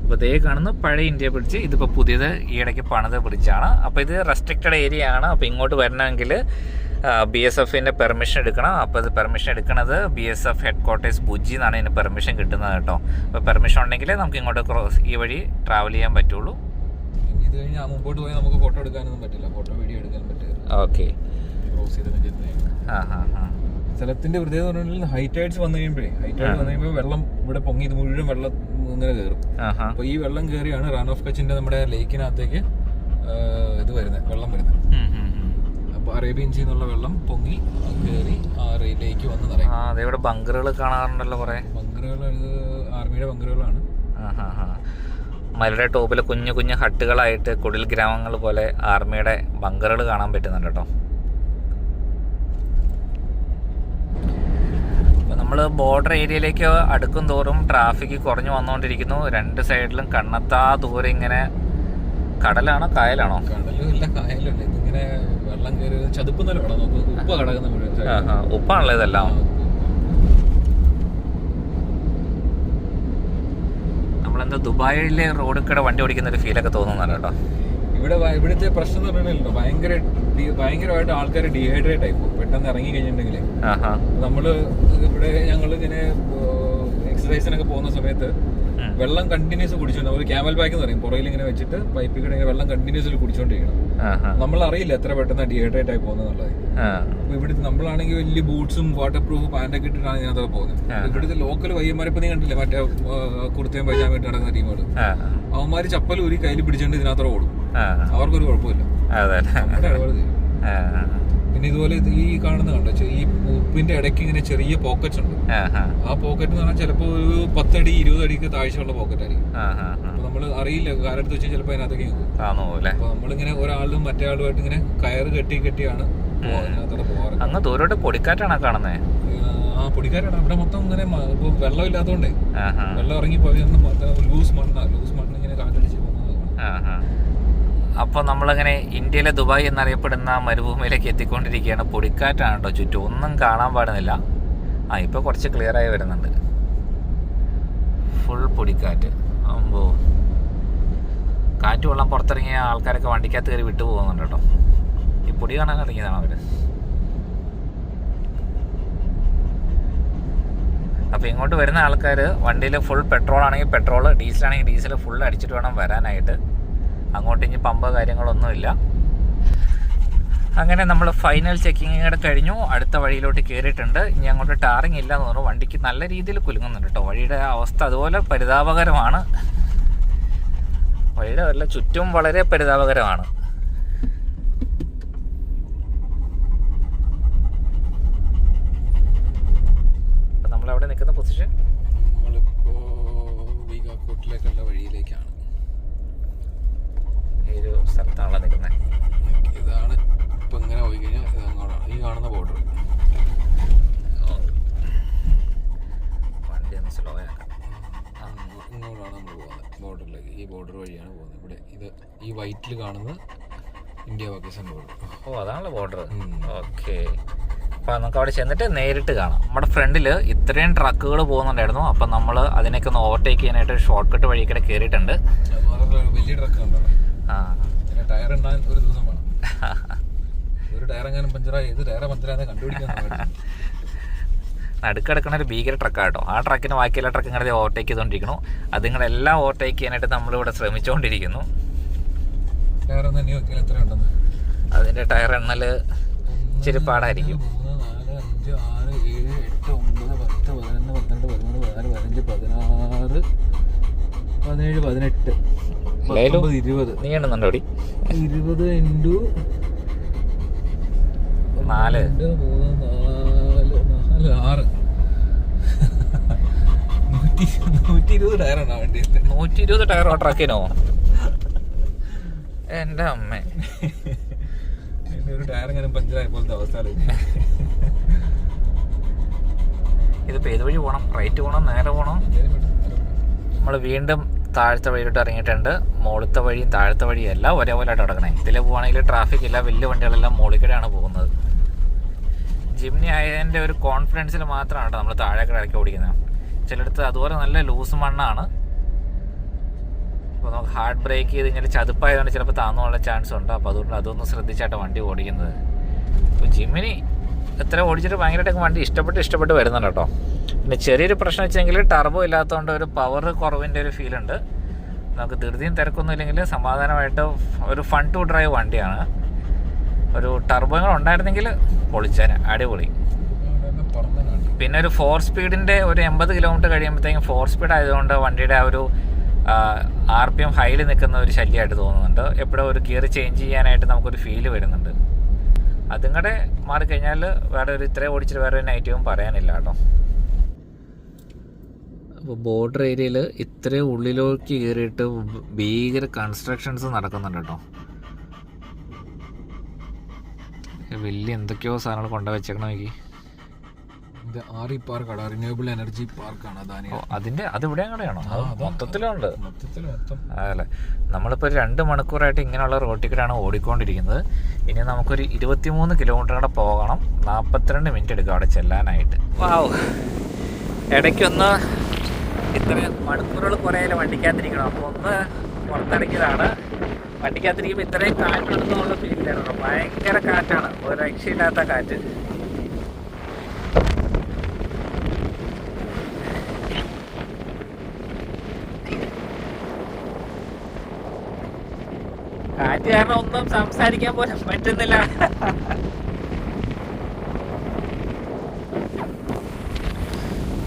അപ്പോൾ ഇതേ കാണുന്ന പഴയ ഇന്ത്യ ബ്രിഡ്ജ്, ഇതിപ്പോൾ പുതിയത് ഈയിടയ്ക്ക് പണിത ബ്രിഡ്ജാണ്. അപ്പോൾ ഇത് റെസ്ട്രിക്റ്റഡ് ഏരിയ ആണ്. അപ്പോൾ ഇങ്ങോട്ട് വരണമെങ്കിൽ BSFന്റെ പെർമിഷൻ എടുക്കണം. അപ്പോൾ ഇത് പെർമിഷൻ എടുക്കുന്നത് BSF ഹെഡ് ക്വാർട്ടേഴ്സ് ഭുജി എന്നാണ് ഇതിന് പെർമിഷൻ കിട്ടുന്നത് കേട്ടോ. അപ്പോൾ പെർമിഷൻ ഉണ്ടെങ്കിൽ നമുക്ക് ഇങ്ങോട്ട് ഈ വഴി ട്രാവൽ ചെയ്യാൻ പറ്റുള്ളൂ.
ഇത് കഴിഞ്ഞാൽ മുമ്പോട്ട് പോയി നമുക്ക് ഫോട്ടോ എടുക്കാനൊന്നും പറ്റില്ല, ഫോട്ടോ വീഡിയോ എടുക്കാൻ പറ്റില്ല.
ഓക്കെ.
സ്ഥലത്തിന്റെ പ്രത്യേകത പറഞ്ഞാൽ ഹൈറ്റൈഡ്സ് വന്നു കഴിയുമ്പോൾ വെള്ളം ഇവിടെ പൊങ്ങി, ഇത് മുഴുവൻ വെള്ളം ഇങ്ങനെ കയറും. അപ്പൊ ഈ വെള്ളം കയറിയാണ് റാൻ ഓഫ് കച്ചിന്റെ നമ്മുടെ ലേക്കിനകത്തേക്ക് ഇത് വരുന്നത്, വെള്ളം വരുന്നത്. അപ്പൊ അറേബ്യൻ സീ എന്നുള്ള വെള്ളം പൊങ്ങി കയറി ആ ലേക്ക് വന്ന് നിറയും.
ഇവിടെ ബങ്കറുകൾ കാണാറുണ്ടല്ലോ കുറെ.
ബങ്കറുകൾ ആർമിയുടെ ബങ്കറുകളാണ്.
മലയുടെ ടോപ്പിൽ കുഞ്ഞു കുഞ്ഞു ഹട്ടുകളായിട്ട് കുടിൽ ഗ്രാമങ്ങൾ പോലെ ആർമിയുടെ ബങ്കറുകൾ കാണാൻ പറ്റുന്നുണ്ട് കേട്ടോ. നമ്മൾ ബോർഡർ ഏരിയയിലേക്ക് അടുക്കും തോറും ട്രാഫിക് കുറഞ്ഞു വന്നുകൊണ്ടിരിക്കുന്നു. രണ്ട് സൈഡിലും കണ്ണെത്താ ദൂരം ഇങ്ങനെ കടലാണോ കായലാണോ?
കടലുമില്ല കായലുമില്ല, ഇതിങ്ങനെ വെള്ളം കയറി ചതുപ്പ് നിലമാണ്. ഉപ്പ കിടക്കുന്ന
ഉപ്പാണല്ലോ ഇതെല്ലാം. നമ്മളെന്താ ദുബായിലെ റോഡിൽ കൂടെ വണ്ടി ഓടിക്കുന്ന ഒരു ഫീലൊക്കെ തോന്നുന്നുണ്ട് കേട്ടോ.
ഇവിടുത്തെ പ്രശ്നം എന്ന് പറഞ്ഞാൽ ഭയങ്കരമായിട്ട് ആൾക്കാർ ഡീഹൈഡ്രേറ്റ് ആയി പോകും പെട്ടെന്ന് ഇറങ്ങി കഴിഞ്ഞിട്ടുണ്ടെങ്കിൽ. നമ്മള് ഇവിടെ ഞങ്ങളിങ്ങനെ എക്സസൈസിനൊക്കെ പോകുന്ന സമയത്ത് വെള്ളം കണ്ടിന്യൂസ് കുടിച്ചോണ്ട് ഒരു ക്യാമൽ ബാഗ് എന്ന് പറയും, പുറകിൽ ഇങ്ങനെ വെച്ചിട്ട് പൈപ്പിൽ കൂടെ വെള്ളം കണ്ടിന്യൂസിൽ കുടിച്ചോണ്ടിരിക്കണം. നമ്മൾ അറിയില്ല എത്ര പെട്ടെന്ന് ഡീഹൈഡ്രേറ്റ് ആയി പോകുന്നുള്ളത്. അപ്പൊ ഇവിടുത്തെ നമ്മളാണെങ്കിൽ വലിയ ബൂട്ട്സും വാട്ടർ പ്രൂഫ് പാന്റൊക്കെ ഇട്ടിട്ടാണ് ഇതിനകത്ത് പോകുന്നത്. ഇവിടുത്തെ ലോക്കൽ പയ്യന്മാരിപ്പോ നീ കണ്ടില്ലേ, മറ്റേ കുർത്തയും പൈജാമയിട്ട് നടക്കുന്ന ടീമുകൾ, അവന്മാര് ചപ്പൽ ഒരു കയ്യിൽ പിടിച്ചോണ്ട് ഇതിനകത്ത് ഓടും. അവർക്കൊരു കുഴപ്പമില്ല. പിന്നെ ഇതുപോലെ ഈ കാണുന്ന കണ്ടോ, ഈ ഉപ്പിന്റെ ഇടയ്ക്ക് ഇങ്ങനെ ചെറിയ പോക്കറ്റ്സ് ഉണ്ട്. ആ പോക്കറ്റ് എന്ന് പറഞ്ഞാൽ ചിലപ്പോ ഒരു 10 അടി 20 അടിക്ക് താഴ്ചയുള്ള പോക്കറ്റ് ആയിരിക്കും. അപ്പൊ നമ്മള് അറിയില്ല, കാലെടുത്ത് വെച്ചാൽ ചിലപ്പോ അതിനകത്തേക്ക് പോകും. അപ്പൊ നമ്മളിങ്ങനെ ഒരാളും മറ്റേ ആളുമായിട്ട് ഇങ്ങനെ കയറ് കെട്ടിയാണ് അതിനകത്തോടെ പോകാറ്.
അങ്ങ് ദൂരോട്ട് പൊടിക്കാറ്റാണ് കാണുന്നത്.
ആ പൊടിക്കാറ്റാണ്. അവിടെ മൊത്തം ഇങ്ങനെ ഇപ്പൊ വെള്ളം ഇല്ലാത്തതുകൊണ്ടേ വെള്ളം ഇറങ്ങി പോയി ലൂസ് മണ്ണ് ഇങ്ങനെ കാറ്റടിച്ച് പോകുന്നത്.
അപ്പോൾ നമ്മളിങ്ങനെ ഇന്ത്യയിലെ ദുബായ് എന്നറിയപ്പെടുന്ന മരുഭൂമിയിലേക്ക് എത്തിക്കൊണ്ടിരിക്കുകയാണ്. പൊടിക്കാറ്റാണ് കേട്ടോ ചുറ്റും, ഒന്നും കാണാൻ പാടുന്നില്ല. ഇപ്പോൾ കുറച്ച് ക്ലിയർ ആയി വരുന്നുണ്ട്. ഫുൾ പൊടിക്കാറ്റ്. ആകുമ്പോൾ കാറ്റ് വെള്ളം പുറത്തിറങ്ങിയ ആൾക്കാരൊക്കെ വണ്ടിക്കകത്ത് കയറി വിട്ടു പോകുന്നുണ്ട് കേട്ടോ. ഈ പൊടി കാണാൻ ഇറങ്ങിയതാണ് അവർ. അപ്പോൾ ഇങ്ങോട്ട് വരുന്ന ആൾക്കാർ വണ്ടിയിൽ ഫുൾ പെട്രോൾ ആണെങ്കിൽ പെട്രോൾ, ഡീസലാണെങ്കിൽ ഡീസൽ ഫുൾ അടിച്ചിട്ട് വേണം വരാനായിട്ട്. അങ്ങോട്ട് ഇനി പമ്പ് കാര്യങ്ങളൊന്നുമില്ല. അങ്ങനെ നമ്മൾ ഫൈനൽ ചെക്കിങ് കൂടെ കഴിഞ്ഞു. അടുത്ത വഴിയിലോട്ട് കയറിയിട്ടുണ്ട്. ഇനി അങ്ങോട്ട് ടാറിങ് ഇല്ല എന്ന് പറഞ്ഞു. വണ്ടിക്ക് നല്ല രീതിയിൽ കുലുങ്ങുന്നുണ്ട് കേട്ടോ. വഴിയുടെ അവസ്ഥ അതുപോലെ പരിതാപകരമാണ്. വഴിയുടെ വല്ല ചുറ്റും വളരെ പരിതാപകരമാണ്. അപ്പം നമ്മളവിടെ നിൽക്കുന്ന പൊസിഷൻ
വീഗാക്കോട്ടിലേക്കുള്ള വഴിയിലേക്കാണ്.
ഈ ഒരു സ്ഥലത്താണല്ലോ നിൽക്കുന്നത്.
ഇതാണ് ഇപ്പം ഇങ്ങനെ പോയി കഴിഞ്ഞാൽ ഇത് അങ്ങോട്ടാണ് ഈ കാണുന്ന ബോർഡർ.
വണ്ടി ഒന്ന് സ്ലോ ആക്കാം.
ഇങ്ങോട്ടാണ് നമ്മൾ പോകുന്നത്, ബോർഡറിലേക്ക്. ഈ ബോർഡർ വഴിയാണ് പോകുന്നത്. ഇവിടെ ഇത് ഈ വൈറ്റിൽ കാണുന്നത് ഇന്ത്യ പാകിസ്ഥാൻ ബോർഡർ.
ഓ അതാണല്ലോ ബോർഡർ. ഓക്കെ. അപ്പോൾ നമുക്ക് അവിടെ ചെന്നിട്ട് നേരിട്ട് കാണാം. നമ്മുടെ ഫ്രണ്ടിൽ ഇത്രയും ട്രക്കുകൾ പോകുന്നുണ്ടായിരുന്നു. അപ്പം നമ്മൾ അതിനൊക്കെ ഒന്ന് ഓവർടേക്ക് ചെയ്യാനായിട്ട് ഷോർട്ട് കട്ട് വഴിയൊക്കെ കയറിയിട്ടുണ്ട്.
വലിയ ട്രക്ക് ഉണ്ടോ? ടയർ ഉണ്ടാകാൻ ഒരു ദിവസം വേണം. ഒരു ടയർ എങ്ങാനും പഞ്ചറായി ഏത് ടയർ പഞ്ചറാന്ന് കണ്ടുപിടിക്കാൻ
നടുക്കെടുക്കുന്ന ഒരു ഭീകര ട്രക്കാണ് കേട്ടോ. ആ ട്രക്കിന് ബാക്കിയുള്ള ട്രക്ക് ഇങ്ങനെ ഓവർടേക്ക് ചെയ്തുകൊണ്ടിരിക്കുന്നു. അതുങ്ങളെല്ലാം ഓവർടേക്ക് ചെയ്യാനായിട്ട് നമ്മളിവിടെ ശ്രമിച്ചുകൊണ്ടിരിക്കുന്നു. അതിൻ്റെ ടയർ എണ്ണൽ ഇച്ചിരി പാടായിരിക്കും. നീ എണ്ണുന്നുണ്ടോ?
20 ×
4 6 120 ടയറാണ് വണ്ടി. 120 ടയറോ ട്രക്കിനോ? എൻ്റെ അമ്മ,
ഒരു ടയർ ഇങ്ങനെ പഞ്ചറായ പോലത്തെ അവസ്ഥ.
ഇതിപ്പോൾ ഏത് വഴി പോകണം? റൈറ്റ് പോകണം, നേരെ പോകണം? നമ്മൾ വീണ്ടും താഴത്തെ വഴിയിലോട്ട് ഇറങ്ങിയിട്ടുണ്ട്. മുകളിലത്തെ വഴിയും താഴത്തെ വഴിയും എല്ലാം ഒരേപോലെ ആയിട്ട് കിടക്കണേ. ഇതിൽ പോകുകയാണെങ്കിൽ ട്രാഫിക് ഇല്ല, വലിയ വണ്ടികളെല്ലാം മുകളിലേക്കാണ് പോകുന്നത്. ജിംനി ആയതിൻ്റെ ഒരു കോൺഫിഡൻസിൽ മാത്രമാണ് കേട്ടോ നമ്മൾ താഴേക്ക് ഇറക്കി ഓടിക്കുന്നത്. ചിലയിടത്ത് അതുപോലെ നല്ല ലൂസ് മണ്ണാണ്. അപ്പോൾ നമുക്ക് ഹാർഡ് ബ്രേക്ക് ചെയ്ത് കഴിഞ്ഞാൽ ചതുപ്പായതുകൊണ്ട് ചിലപ്പോൾ താന്നുകൊള്ള ചാൻസ് ഉണ്ട്. അപ്പോൾ അതുകൊണ്ട് അതൊന്ന് ശ്രദ്ധിച്ചാട്ടോ വണ്ടി ഓടിക്കുന്നത്. ഇപ്പോൾ ജിമ്മിനി എത്ര ഓടിച്ചിട്ട് ഭയങ്കരമായിട്ട് വണ്ടി ഇഷ്ടപ്പെട്ട് വരുന്നുണ്ട് കേട്ടോ. പിന്നെ ചെറിയൊരു പ്രശ്നം വെച്ചെങ്കിൽ ടർബോ ഇല്ലാത്തതുകൊണ്ട് ഒരു പവർ കുറവിൻ്റെ ഒരു ഫീലുണ്ട്. നമുക്ക് ധൃതിയും തിരക്കൊന്നും ഇല്ലെങ്കിൽ സമാധാനമായിട്ട് ഒരു ഫൺ ടു ഡ്രൈവ് വണ്ടിയാണ്. ഒരു ടർബോ ഉണ്ടായിരുന്നെങ്കിൽ പൊളിച്ചാന് അടിപൊളി. പിന്നെ ഒരു 4 സ്പീഡിൻ്റെ ഒരു 80 കിലോമീറ്റർ കഴിയുമ്പോഴത്തേക്കും 4 സ്പീഡ് ആയതുകൊണ്ട് വണ്ടിയുടെ ആ ഒരു RPM ഹൈയിൽ നിൽക്കുന്ന ഒരു ശല്യമായിട്ട് തോന്നുന്നുണ്ട്. എപ്പോഴും ഒരു ഗിയർ ചേഞ്ച് ചെയ്യാനായിട്ട് നമുക്കൊരു ഫീല് വരുന്നുണ്ട്. അതും കൂടെ മാറിക്കഴിഞ്ഞാൽ വേറെ ഒരു ഇത്രയും ഓടിച്ചിട്ട് വേറെ ഒരു നെഗറ്റീവും പറയാനില്ല കേട്ടോ. അപ്പോൾ ബോർഡർ ഏരിയയിൽ ഇത്രയും ഉള്ളിലേക്ക് കയറിയിട്ട് ഭീകര കൺസ്ട്രക്ഷൻസ് നടക്കുന്നുണ്ട് കേട്ടോ. വലിയ എന്തൊക്കെയോ സാധനങ്ങൾ കൊണ്ടുവച്ചേക്കണം. നോക്കി,
RE പാർക്കാണ്, റിന്യൂവബിൾ എനർജി പാർക്കാണ്.
അതിൻ്റെ അതിവിടെ കൂടെയാണോ? മൊത്തത്തിലുണ്ട്. അതല്ലേ, നമ്മളിപ്പോൾ ഒരു 2 മണിക്കൂറായിട്ട് ഇങ്ങനെയുള്ള റോട്ടിക്കൂടെയാണ് ഓടിക്കൊണ്ടിരിക്കുന്നത്. ഇനി നമുക്കൊരു 23 കിലോമീറ്റർ കൂടെ പോകണം. 42 മിനിറ്റ് എടുക്കും അവിടെ ചെല്ലാനായിട്ട്. വാവ്, ഇടയ്ക്കൊന്ന് ഇത്രയും മണിക്കൂറുകൾ കുറേ വണ്ടിക്കകത്തിരിക്കണം. അപ്പോൾ ഒന്ന് പുറത്തിറങ്ങിയതാണ്. വണ്ടിക്കകത്തിരിക്കുമ്പോൾ ഇത്രയും കാറ്റുണ്ടെന്നുള്ള ഫീലിലായിരുന്നു. ഭയങ്കര കാറ്റാണ്, ഒരു രക്ഷയില്ലാത്ത കാറ്റ്. കാറ്റ് കാരണം ഒന്നും സംസാരിക്കാൻ പോലും പറ്റുന്നില്ല.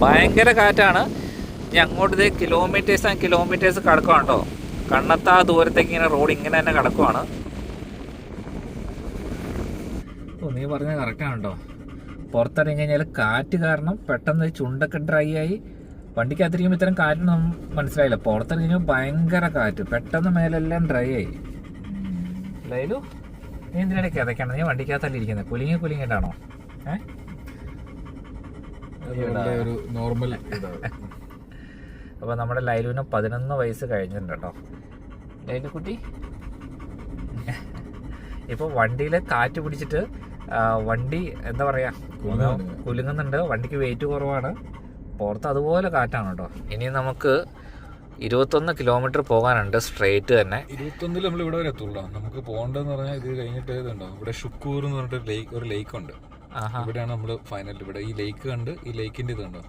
ഭയങ്കര കാറ്റാണ്. ഇനി അങ്ങോട്ട് കിലോമീറ്റേഴ്സ് ആൻഡ് കിലോമീറ്റേഴ്സ് കിടക്കുവാണ്ടോ. കണ്ണത്താ ദൂരത്തേക്ക് ഇങ്ങനെ റോഡ് ഇങ്ങനെ തന്നെ കിടക്കുവാണ്. നീ പറഞ്ഞത് കറക്റ്റാണ് കേട്ടോ. പുറത്തിറങ്ങി കഴിഞ്ഞാൽ കാറ്റ് കാരണം പെട്ടെന്ന് ചുണ്ടൊക്കെ ഡ്രൈ ആയി. വണ്ടിക്കകത്തിരിക്കുമ്പോൾ ഇത്തരം കാറ്റൊന്നും മനസ്സിലായില്ല. പുറത്തിറങ്ങി കഴിഞ്ഞാൽ ഭയങ്കര കാറ്റ്, പെട്ടെന്ന് മേലെല്ലാം ഡ്രൈ ആയി. ലൈലു, നീ എന്തിനാണ് കിതയ്ക്കണം? നീ വണ്ടിക്കകത്തല്ലേ ഇരിക്കുന്നത്? കുലുങ്ങിട്ടാണോ?
ഒരു നോർമൽ.
അപ്പോൾ നമ്മുടെ ലൈലുവിന് 11 വയസ്സ് കഴിഞ്ഞിട്ടുണ്ട് കേട്ടോ. ലൈലു കുട്ടി ഇപ്പോൾ വണ്ടിയിൽ കാറ്റ് പിടിച്ചിട്ട് വണ്ടി എന്താ പറയുക കുലുങ്ങുന്നുണ്ട്. വണ്ടിക്ക് വെയിറ്റ് കുറവാണ്. പുറത്ത് അതുപോലെ കാറ്റാണ് കേട്ടോ. ഇനി നമുക്ക് 21 കിലോമീറ്റർ പോകാനുണ്ട് സ്ട്രെയിറ്റ് തന്നെ.
21 നമ്മൾ ഇവിടെ വരെ എത്തുള്ളൂ. നമുക്ക് പോകേണ്ടതെന്ന് പറഞ്ഞാൽ ഇത് കഴിഞ്ഞിട്ട് ഇതുണ്ടോ, ഇവിടെ ഷുക്കൂർ എന്ന് പറഞ്ഞിട്ട് ഒരു ലേക്ക് ഉണ്ട്. ഇവിടെയാണ് നമ്മൾ ഫൈനൽ. ഇവിടെ ഈ ലേക്ക് കണ്ട് ഈ ലേക്കിന്റെ ഇതുണ്ടോ,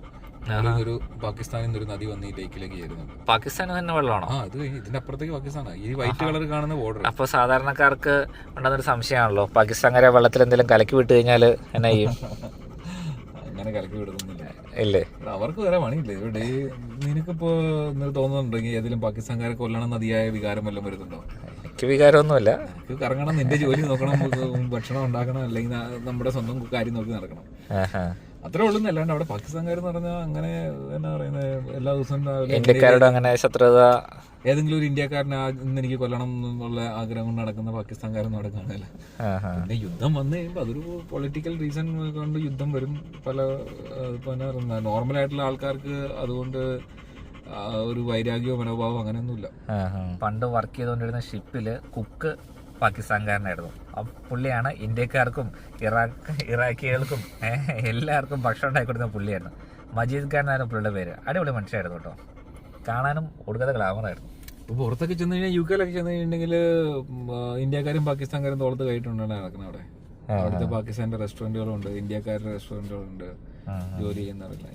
ഒരു പാകിസ്ഥാനിൽ നിന്ന് ഒരു നദി വന്ന് ഈ ലേക്കിലേക്ക് ചേരുന്നുണ്ട്.
പാകിസ്ഥാനിൽ തന്നെ വെള്ളമാണോ?
ഇത് ഇതിന്റെ അപ്പുറത്തേക്ക് പാകിസ്ഥാനാണ്. ഈ വൈറ്റ് കളർ കാണുന്ന ബോർഡർ.
അപ്പോൾ സാധാരണക്കാർക്ക് ഉണ്ടാകുന്നൊരു സംശയമാണല്ലോ, പാകിസ്ഥാൻകാരെ വെള്ളത്തിൽ എന്തെങ്കിലും കലക്കി വിട്ട് കഴിഞ്ഞാൽ എന്നാ ചെയ്യും?
അങ്ങനെ കലക്കി വിടുന്നില്ല
ഇല്ലേ?
അവർക്ക് വേറെ പണിയില്ലേ ഇവിടെ? നിനക്കിപ്പോ തോന്നുന്നുണ്ടെങ്കിൽ ഏതെങ്കിലും പാകിസ്ഥാൻകാരെ കൊല്ലണം നദിയായ വികാരം വല്ലതും വരുന്നുണ്ടോ?
എനിക്ക് വികാരമൊന്നുമില്ല.
എനിക്ക് കറങ്ങണം, നിന്റെ ജോലി നോക്കണം, ഭക്ഷണം ഉണ്ടാക്കണം, അല്ലെങ്കിൽ നമ്മുടെ സ്വന്തം കാര്യം നോക്കി നടക്കണം, അത്രേ ഉള്ളൂ. അല്ലാണ്ട് അവിടെ പാകിസ്ഥാൻകാരെന്ന് പറഞ്ഞാൽ അങ്ങനെ എന്നാ പറയുന്നത്, എല്ലാ ദിവസവും
ഇന്ത്യക്കാരോട് അങ്ങനെ ശത്രുത
ഏതെങ്കിലും ഒരു ഇന്ത്യക്കാരനെ ഇന്ന് എനിക്ക് കൊല്ലണം എന്നുള്ള ആഗ്രഹം കൊണ്ട് നടക്കുന്ന പാകിസ്ഥാൻകാരൊന്നും അവിടെ കാണില്ല. പിന്നെ യുദ്ധം വന്നു കഴിയുമ്പോൾ അതൊരു പൊളിറ്റിക്കൽ റീസൺ കൊണ്ട് യുദ്ധം വരും. പല ഇപ്പൊ എന്നാ പറയുക, നോർമലായിട്ടുള്ള ആൾക്കാർക്ക് അതുകൊണ്ട് ഒരു വൈരാഗ്യമോ മനോഭാവമോ അങ്ങനെയൊന്നുമില്ല.
പണ്ട് വർക്ക് ചെയ്തുകൊണ്ടിരുന്ന ഷിപ്പില് കുക്ക് പാകിസ്ഥാൻകാരനായിരുന്നു. പുള്ളിയാണ് ഇന്ത്യക്കാർക്കും ഇറാഖികൾക്കും എല്ലാവർക്കും ഭക്ഷണം ഉണ്ടാക്കി കൊടുക്കുന്ന പുള്ളിയായിരുന്നു. മജീദ് ഖാൻ എന്നായിരുന്നു പുള്ളിയുടെ പേര്. അടിപൊളി മനുഷ്യരായിരുന്നു കേട്ടോ, കാണാനും ഒടുക്കത്തെ ഗ്ലാമറായിരുന്നു.
പുറത്തൊക്കെ ചെന്ന് കഴിഞ്ഞാൽ UK ചെന്ന് കഴിഞ്ഞിട്ടുണ്ടെങ്കിൽ ഇന്ത്യക്കാരും പാകിസ്ഥാൻകാരും തോളത്ത് കയറ്റുകൊണ്ടാണ് നടക്കുന്നത്. അവിടെ അവിടുത്തെ പാകിസ്ഥാന്റെ റെസ്റ്റോറന്റുകളുണ്ട്, ഇന്ത്യക്കാരുടെ റെസ്റ്റോറന്റുകളുണ്ട്, ജോലി ചെയ്യുന്നവരല്ല.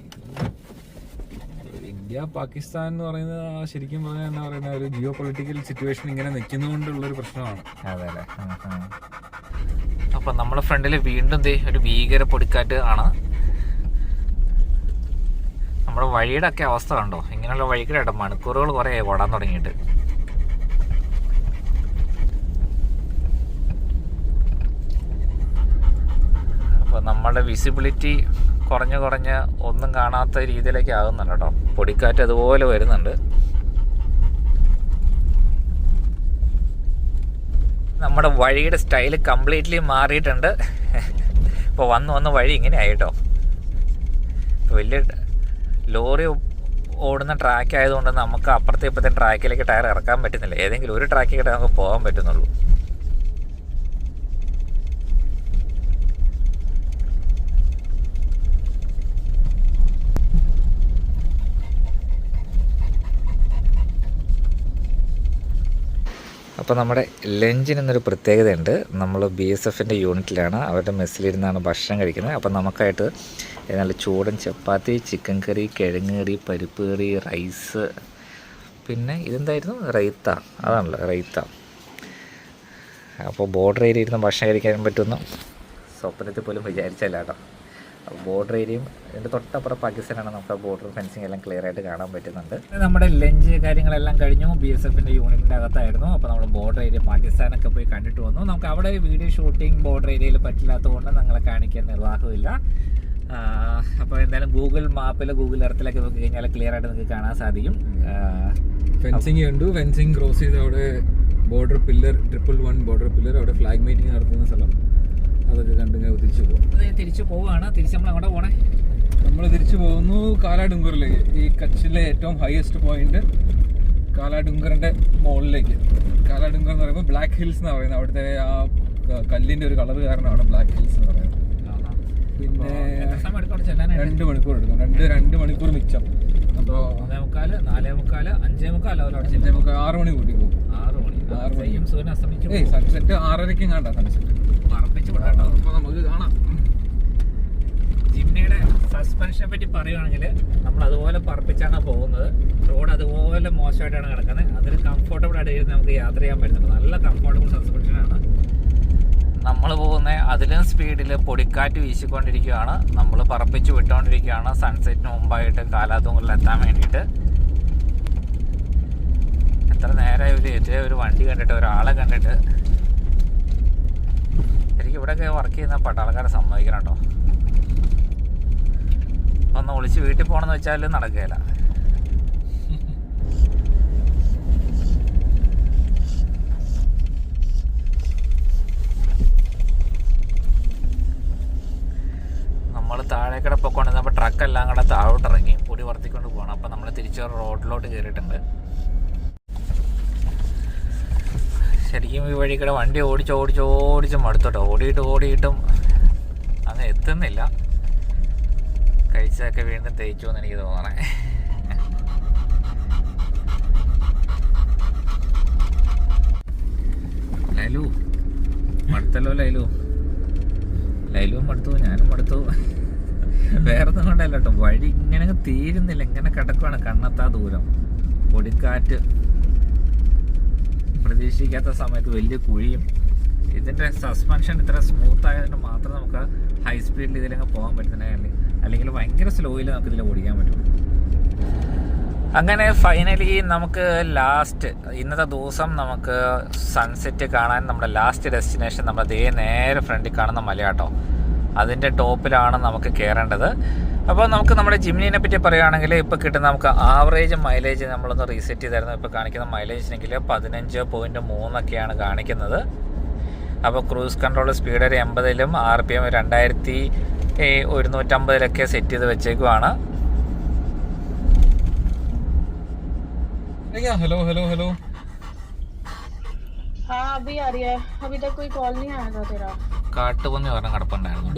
ഇന്ത്യ പാകിസ്ഥാൻ എന്ന് പറയുന്നത് ശരിക്കും പറഞ്ഞാൽ എന്താ പറയുന്ന ഒരു ജിയോ പൊളിറ്റിക്കൽ സിറ്റുവേഷൻ ഇങ്ങനെ നിൽക്കുന്നതുകൊണ്ടുള്ളൊരു പ്രശ്നമാണ്.
അതെ അല്ലേ. അപ്പം നമ്മുടെ ഫ്രണ്ടിൽ വീണ്ടും ഒരു ഭീകര പൊടിക്കാറ്റ് ആണ്. നമ്മുടെ വഴിയുടെ ഒക്കെ അവസ്ഥ കണ്ടോ, ഇങ്ങനെയുള്ള വഴിക്കിടെ മണിക്കൂറുകൾ കുറേ ഓടാൻ തുടങ്ങിയിട്ട്. അപ്പോൾ നമ്മുടെ വിസിബിലിറ്റി കുറഞ്ഞ് ഒന്നും കാണാത്ത രീതിയിലേക്ക് ആകുന്നുണ്ട് കേട്ടോ. പൊടിക്കാറ്റ് അതുപോലെ വരുന്നുണ്ട്. നമ്മുടെ വഴിയുടെ സ്റ്റൈല് കംപ്ലീറ്റ്ലി മാറിയിട്ടുണ്ട്. ഇപ്പോൾ വന്ന് വഴി ഇങ്ങനെ ആയിട്ടോ. വലിയ ലോറി ഓടുന്ന ട്രാക്ക് ആയതുകൊണ്ട് നമുക്ക് അപ്പുറത്തെ ഇപ്പുറത്തെ ട്രാക്കിലേക്ക് ടയർ ഇറക്കാൻ പറ്റുന്നില്ല. ഏതെങ്കിലും ഒരു ട്രാക്കിലേക്ക് നമുക്ക് പോകാൻ പറ്റുന്നുള്ളൂ. അപ്പോൾ നമ്മുടെ ലഞ്ചിനൊരു പ്രത്യേകതയുണ്ട്. നമ്മൾ BSFൻ്റെ യൂണിറ്റിലാണ്, അവരുടെ മെസ്സിലിരുന്നാണ് ഭക്ഷണം കഴിക്കുന്നത്. അപ്പോൾ നമുക്കായിട്ട് നല്ല ചൂടൻ ചപ്പാത്തി, ചിക്കൻ കറി, കിഴങ്ങ് കറി, പരിപ്പ് കറി, റൈസ്, പിന്നെ ഇതെന്തായിരുന്നു, റൈത്ത. അതാണല്ലോ റൈത്ത. അപ്പോൾ ബോർഡർ ഏരിയ ഇരുന്ന് ഭക്ഷണം കഴിക്കാൻ പറ്റുമെന്ന് സ്വപ്നത്തിൽ പോലും വിചാരിച്ചല്ല കേട്ടോ. ബോർഡർ ഏരിയയും ഇതിൻ്റെ തൊട്ടപ്പുറം പാകിസ്ഥാനാണ്. നമുക്ക് ആ ബോർഡർ ഫെൻസിങ് എല്ലാം ക്ലിയർ ആയിട്ട് കാണാൻ പറ്റുന്നുണ്ട്. നമ്മുടെ ലഞ്ച് കാര്യങ്ങളെല്ലാം കഴിഞ്ഞു. BSFൻ്റെ യൂണിറ്റിൻ്റെ അകത്തായിരുന്നു. അപ്പോൾ നമ്മൾ ബോർഡർ ഏരിയ പാകിസ്ഥാനൊക്കെ പോയി കണ്ടിട്ട് വന്നു. നമുക്ക് അവിടെ വീഡിയോ ഷൂട്ടിംഗ് ബോർഡർ ഏരിയയിൽ പറ്റില്ലാത്തതുകൊണ്ട് ഞങ്ങളെ കാണിക്കാൻ നിർവാഹമില്ല. അപ്പോൾ എന്തായാലും ഗൂഗിൾ മാപ്പിൽ, ഗൂഗിൾ എർത്തിലൊക്കെ നോക്കി കഴിഞ്ഞാൽ ക്ലിയർ ആയിട്ട് നിങ്ങൾക്ക് കാണാൻ സാധിക്കും.
ഫെൻസിങ് ഉണ്ട്. ഫെൻസിങ് ക്രോസ് ചെയ്ത് അവിടെ ബോർഡർ പില്ലർ 111 ബോർഡർ പില്ലർ, അവിടെ ഫ്ലാഗ് മീറ്റിംഗ് നടത്തുന്ന സ്ഥലം, അതൊക്കെ കണ്ട് തിരിച്ചു പോവാണ്. തിരിച്ച് നമ്മൾ അങ്ങോട്ട് പോകണേ. നമ്മൾ തിരിച്ചു പോകുന്നു കാലാഡുംഗറിലേക്ക്. ഈ കച്ചിലെ ഏറ്റവും ഹയസ്റ്റ് പോയിന്റ് കാലാഡുംഗറിന്റെ മുകളിലേക്ക്. കാലാഡുംഗർ എന്ന് പറയുമ്പോൾ ബ്ലാക്ക് ഹിൽസ് എന്ന് പറയുന്നത്. അവിടുത്തെ ആ കല്ലിന്റെ ഒരു കളർ കാരണമാണ് ബ്ലാക്ക് ഹിൽസ് എന്ന് പറയുന്നത്. പിന്നെ 2 മണിക്കൂർ എടുക്കും. 2 മണിക്കൂർ മിച്ചം. അപ്പോൾ
4:45, 4:45, 5:45,
6 മണി കൂട്ടി പോകും.
6 മണി
സൺസെറ്റ് 6:30 കണ്ടാ സൺസെറ്റ്. അപ്പോൾ നമുക്ക് കാണാം.
ജിംനയുടെ സസ്പെൻഷനെ പറ്റി പറയുകയാണെങ്കിൽ നമ്മൾ അതുപോലെ പറപ്പിച്ചാണ് പോകുന്നത്. റോഡ് അതുപോലെ മോശമായിട്ടാണ് കിടക്കുന്നത്. അതിൽ കംഫർട്ടബിൾ ആയിട്ട് ഇരുന്ന് നമുക്ക് യാത്ര ചെയ്യാൻ പറ്റുന്നുണ്ട്. നല്ല കംഫർട്ടബിൾ സസ്പെൻഷനാണ് നമ്മൾ പോകുന്നത്. അതിലും സ്പീഡിൽ പൊടിക്കാറ്റ് വീശിക്കൊണ്ടിരിക്കുകയാണ്. നമ്മൾ പറപ്പിച്ച് വിട്ടുകൊണ്ടിരിക്കുകയാണ് സൺസെറ്റിന് മുമ്പായിട്ട് കാലാതൂങ്ങളിൽ എത്താൻ വേണ്ടിയിട്ട്. എത്ര നേരമായി എതിരെ ഒരു വണ്ടി കണ്ടിട്ട്, ഒരാളെ കണ്ടിട്ട്. എനിക്ക് ഇവിടെയൊക്കെ വർക്ക് ചെയ്യുന്ന പട്ടാളക്കാരെ സമ്മതിക്കണം കേട്ടോ. ഒന്ന് വിളിച്ച് വീട്ടിൽ പോകണമെന്ന് വെച്ചാൽ നടക്കുകയില്ല. നമ്മൾ താഴേക്കടെ പൊക്കൊണ്ടിരുന്നപ്പോൾ ട്രക്കെല്ലാം കൂടെ താഴോട്ടിറങ്ങി പൊടി വർത്തിക്കൊണ്ട് പോകണം. അപ്പോൾ നമ്മൾ തിരിച്ച് റോഡിലോട്ട് കയറിയിട്ടുണ്ട്. ശരിക്കും ഈ വഴിക്കടെ വണ്ടി ഓടിച്ച് മടുത്തോട്ടോ. ഓടിയിട്ടും അങ്ങ് എത്തുന്നില്ല. കഴിച്ചതൊക്കെ വീണ്ടും തേച്ചു എന്ന് എനിക്ക് തോന്നണേ. ലൈലു മടുത്തല്ലോ. ലൈലുവും മടുത്തു, ഞാനും മടുത്തു. വേറെ ഒന്നും കൊണ്ടല്ല കേട്ടോ, വഴി ഇങ്ങനെ തീരുന്നില്ല. ഇങ്ങനെ കിടക്കുവാണ് കണ്ണെത്താ ദൂരം. പൊടിക്കാറ്റ്, പ്രതീക്ഷിക്കാത്ത സമയത്ത് വലിയ കുഴിയും. ഇതിൻ്റെ സസ്പെൻഷൻ ഇത്ര സ്മൂത്ത് ആയതുകൊണ്ട് മാത്രം നമുക്ക് ഹൈ സ്പീഡിൽ ഇതിലങ്ങ് പോകാൻ പറ്റുന്നില്ല. അല്ലെങ്കിൽ ഭയങ്കര സ്ലോയിൽ നമുക്ക് ഇതിൽ ഓടിക്കാൻ പറ്റും. അങ്ങനെ ഫൈനലി നമുക്ക് ലാസ്റ്റ് ഇന്നത്തെ ദിവസം നമുക്ക് സൺസെറ്റ് കാണാൻ നമ്മുടെ ലാസ്റ്റ് ഡെസ്റ്റിനേഷൻ നമ്മുടെ ദേ നേരെ ഫ്രണ്ടിൽ കാണുന്ന മലയാട്ടോ. അതിൻ്റെ ടോപ്പിലാണ് നമുക്ക് കയറേണ്ടത്. അപ്പോൾ നമുക്ക് നമ്മുടെ ജിംനിനെ പറ്റി പറയുകയാണെങ്കിൽ ഇപ്പോൾ കിട്ടുന്ന നമുക്ക് ആവറേജ് മൈലേജ് നമ്മളൊന്ന് റീസെറ്റ് ചെയ്തായിരുന്നു. ഇപ്പോൾ കാണിക്കുന്ന മൈലേജിനെങ്കിൽ 15.3 കാണിക്കുന്നത്. അപ്പോൾ ക്രൂസ് കൺട്രോൾ സ്പീഡ് ഒരു 80-ലും RPM 2150 സെറ്റ് ചെയ്ത് വെച്ചേക്കുവാണ്.
Hello
Hi. अभी आ रही है, अभी तक कोई कॉल नहीं आया था तेरा.
കാട്ടുപന്നി ഒരെണ്ണം കിടപ്പുണ്ടായിരുന്നു.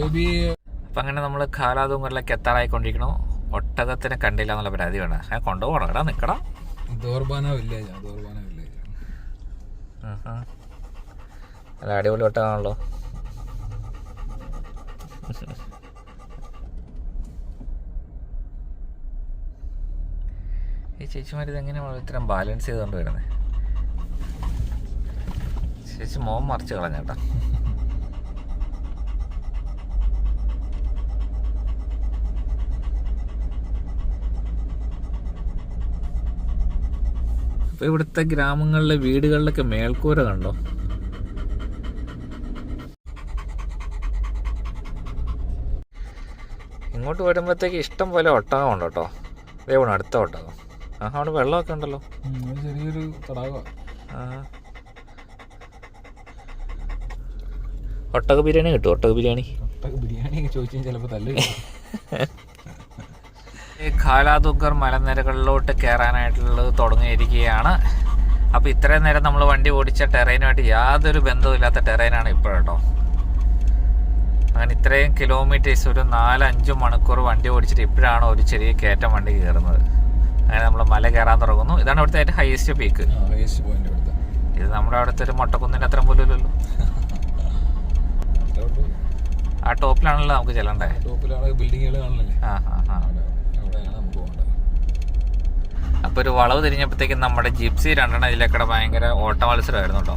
അപ്പം അങ്ങനെ നമ്മൾ കാലാതുങ്കറിലേക്ക് എത്താറായിക്കൊണ്ടിരിക്കണു. ഒട്ടകത്തിനെ കണ്ടില്ല എന്നുള്ള പരാതിയാണ്. കൊണ്ടുപോകണം, എടാ നിൽക്കണം. അല്ല അടിപൊളി ഒട്ടകമാണല്ലോ. ഈ ചേച്ചിമാർ ഇതെങ്ങനെയാണ് ഇത്രയും ബാലൻസ് ചെയ്തുകൊണ്ട് വരുന്നത്? ചേച്ചി മോൻ മറിച്ച് കളഞ്ഞേട്ടാ. അപ്പോൾ ഇവിടുത്തെ ഗ്രാമങ്ങളിലെ വീടുകളിലൊക്കെ മേൽക്കൂര കണ്ടോ? ഇങ്ങോട്ട് വരുമ്പോഴത്തേക്ക് ഇഷ്ടം പോലെ ഒട്ടകം ഉണ്ട് കേട്ടോ. ഇതേപോലെ അടുത്ത ഒട്ടകം. അവിടെ വെള്ളമൊക്കെ ഉണ്ടല്ലോ.
ചെറിയൊരു തടാകമാണ്.
ഒട്ടക ബിരിയാണി കിട്ടും. ഒട്ടക ബിരിയാണി
ചോദിച്ചാൽ ചിലപ്പോൾ തല്ല്.
ഈ കാലാതുങ്കർ മലനിരകളിലോട്ട് കയറാനായിട്ടുള്ളത് തുടങ്ങിയിരിക്കുകയാണ്. അപ്പോൾ ഇത്രയും നേരം നമ്മൾ വണ്ടി ഓടിച്ച ടെറൈനുമായിട്ട് യാതൊരു ബന്ധവുമില്ലാത്ത ടെറൈനാണ് ഇപ്പോഴട്ടോ. അങ്ങനെ ഇത്രയും കിലോമീറ്റേഴ്സ് ഒരു 4-5 മണിക്കൂർ വണ്ടി ഓടിച്ചിട്ട് ഇപ്പോഴാണ് ഒരു ചെറിയ കയറ്റം വണ്ടി കയറുന്നത്. അങ്ങനെ നമ്മൾ മല കയറാൻ തുടങ്ങുന്നു. ഇതാണ് ഇവിടുത്തെ ഏറ്റവും ഹയസ്റ്റ് പീക്ക്. ഇത് നമ്മുടെ അവിടുത്തെ ഒരു മൊട്ടക്കുന്നിന് അത്ര പോലും ഇല്ലല്ലോ. ആ ടോപ്പിലാണല്ലോ നമുക്ക് ചെല്ലണ്ടേ. അപ്പോൾ ഒരു വളവ് തിരിഞ്ഞപ്പോഴത്തേക്കും നമ്മുടെ ജിപ്സി 2 ഇതിലേക്കൂടെ ഭയങ്കര ഓട്ട മത്സരമായിരുന്നു കേട്ടോ.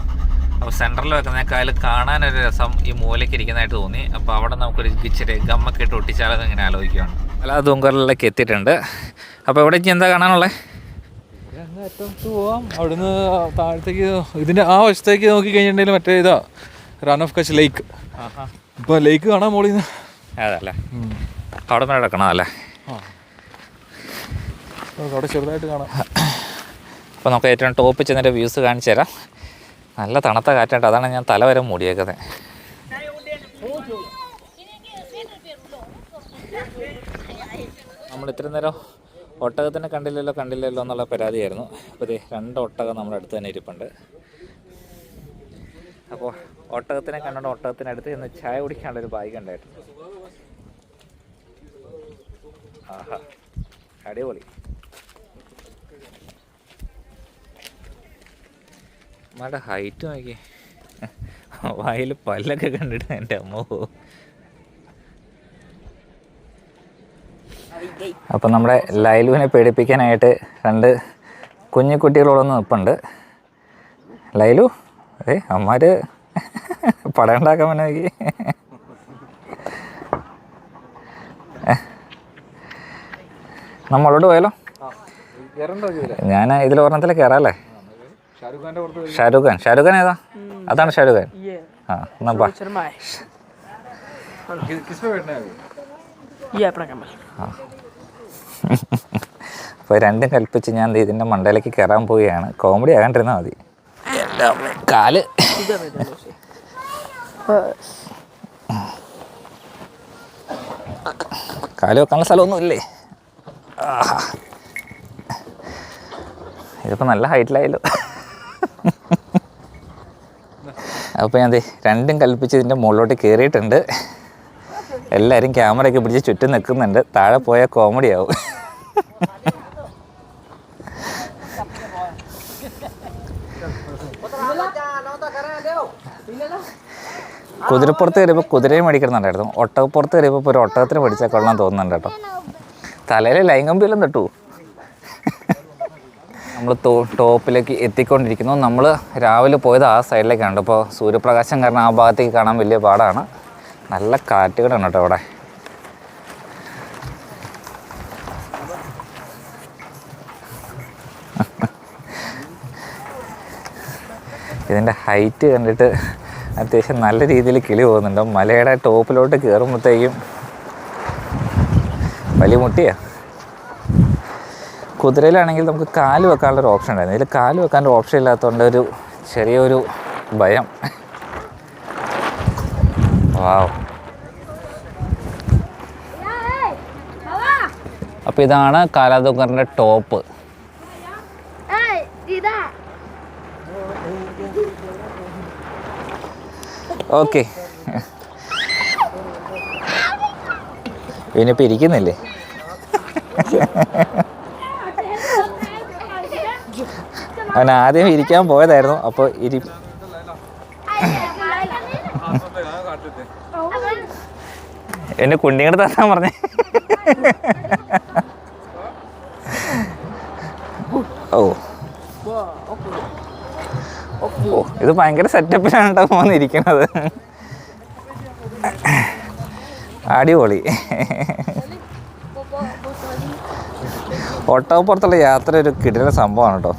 അപ്പോൾ സെൻറ്ററിൽ വെക്കുന്നേക്കാൾ കാണാനൊരു രസം ഈ മൂലയ്ക്ക് ഇരിക്കുന്നതായിട്ട് തോന്നി. അപ്പോൾ അവിടെ നമുക്കൊരു ഇച്ചിരി ഗമ്മൊക്കെ ഇട്ട് ഒട്ടിച്ചാലത് ഇങ്ങനെ ആലോചിക്കുകയാണ്. കാലാതുങ്കറിലേക്ക് എത്തിയിട്ടുണ്ട്. അപ്പോൾ ഇവിടെ എന്താ കാണാനുള്ളത്?
പോവാം. അവിടുന്ന് താഴത്തേക്ക് ഇതിൻ്റെ ആ വശത്തേക്ക് നോക്കി കഴിഞ്ഞിട്ടുണ്ടെങ്കിൽ മറ്റേ ഇതാ റൺ ഓഫ് കച്ച് ലേക്ക്. ഇപ്പോൾ ലേക്ക് കാണാൻ മോളിൽ നിന്ന്.
അതല്ലേ അവിടെ നിന്ന് കിടക്കണം അല്ലേ?
അവിടെ ചെറുതായിട്ട് കാണാം.
അപ്പോൾ നമുക്ക് ഏറ്റവും ടോപ്പിൽ ചെന്നിട്ട് വ്യൂസ് കാണിച്ചു തരാം. നല്ല തണുത്ത കാറ്റായിട്ട് അതാണ് ഞാൻ തല വരെ മൂടിയേക്കുന്നത്. നമ്മൾ ഇത്രയും നേരം ഒട്ടകത്തിനെ കണ്ടില്ലല്ലോ എന്നുള്ള പരാതിയായിരുന്നു. അപ്പോൾ ഇത് 2 ഒട്ടകം നമ്മുടെ അടുത്ത് തന്നെ ഇരിപ്പുണ്ട്. അപ്പോൾ ഒട്ടകത്തിനെ കണ്ടുകൊണ്ട് ഒട്ടകത്തിനടുത്ത് ഇന്ന് ചായ കുടിക്കാനുള്ളൊരു ഭാഗ്യം ഉണ്ടായിട്ടുണ്ട്. ആഹാ അടിപൊളി. നമ്മുടെ ഹൈറ്റ് നോക്കി, വായിൽ പല്ലൊക്കെ കണ്ടിട്ട് എൻ്റെ അമ്മോ. അപ്പം നമ്മുടെ ലൈലുവിനെ പേടിപ്പിക്കാനായിട്ട് 2 കുഞ്ഞിക്കുട്ടികളോടൊന്ന് നിൽപ്പുണ്ട്. ലൈലു അമ്മമാർ പടം ഉണ്ടാക്കാൻ പറ്റുന്ന നോക്കി. നമ്മളോട് പോയാലോ? ഞാൻ ഇതിൽ ഒരെണ്ണത്തിൽ കയറാല്ലേ? ഷാരൂഖ് ഖാൻ ഏതാ? അതാണ് ഷാരൂഖ് ഖാൻ. ആ എന്നാ ബാ. അപ്പോൾ 2 കൽപ്പിച്ച് ഞാൻ ഇതിൻ്റെ മണ്ടയിലേക്ക് കയറാൻ പോവുകയാണ്. കോമഡി ആകാണ്ടിരുന്നാൽ മതി. കാല് വെക്കാനുള്ള സ്ഥലമൊന്നും ഇല്ലേ? ഇതിപ്പോൾ നല്ല ഹൈറ്റിലായല്ലോ. അപ്പോൾ ഞാൻ 2 കൽപ്പിച്ച് ഇതിൻ്റെ മുകളിലോട്ട് കയറിയിട്ടുണ്ട്. എല്ലാവരും ക്യാമറയൊക്കെ പിടിച്ച് ചുറ്റും നിൽക്കുന്നുണ്ട്. താഴെ പോയാൽ കോമഡി ആവും. കുതിരപ്പുറത്ത് കയറിയപ്പോൾ കുതിരയും മേടിക്കുന്നുണ്ടായിരുന്നു. ഒട്ടകപ്പുറത്ത് കയറിയപ്പോൾ ഇപ്പോൾ ഒരു ഒട്ടകത്തിന് മേടിച്ചാൽ കൊള്ളാൻ തോന്നുന്നുണ്ട് കേട്ടോ. തലയിൽ ലൈംഗമ്പിയെല്ലാം തട്ടു. നമ്മൾ ടോപ്പിലേക്ക് എത്തിക്കൊണ്ടിരിക്കുന്നു. നമ്മൾ രാവിലെ പോയത് ആ സൈഡിലേക്കാണ്. ഇപ്പോൾ സൂര്യപ്രകാശം കാരണം ആ ഭാഗത്തേക്ക് കാണാൻ വലിയ പാടാണ്. നല്ല കാറ്റുകളാണ് കേട്ടോ അവിടെ. ഇതിൻ്റെ ഹൈറ്റ് കണ്ടിട്ട് അത്യാവശ്യം നല്ല രീതിയിൽ കിളി പോകുന്നുണ്ട്. മലയുടെ ടോപ്പിലോട്ട് കയറുമ്പോഴത്തേക്കും വലിയ മുട്ടിയാണ്. കുതിരയിലാണെങ്കിൽ നമുക്ക് കാല് വെക്കാനുള്ളൊരു ഓപ്ഷൻ ഉണ്ടായിരുന്നു. ഇതിൽ കാല് വെക്കാനൊരു ഓപ്ഷൻ ഇല്ലാത്തതുകൊണ്ട് ഒരു ചെറിയൊരു ഭയം. വാവ്. അപ്പോൾ ഇതാണ് കാലാതുങ്കറിൻ്റെ ടോപ്പ്. ഓക്കെ, ഇനിയിപ്പോൾ ഇരിക്കുന്നില്ലേ? അവൻ ആദ്യം ഇരിക്കാൻ പോയതായിരുന്നു. അപ്പോൾ എന്നെ കുണ്ടിങ്ങോട്ട് തരാൻ പറഞ്ഞേ. ഓ ഓ, ഇത് ഭയങ്കര സെറ്റപ്പിലാണ് കേട്ടോ പോന്നിരിക്കണത്. അടിപൊളി. ഓട്ടോപ്പുറത്തുള്ള യാത്ര ഒരു കിടിലൻ സംഭവമാണ് കേട്ടോ.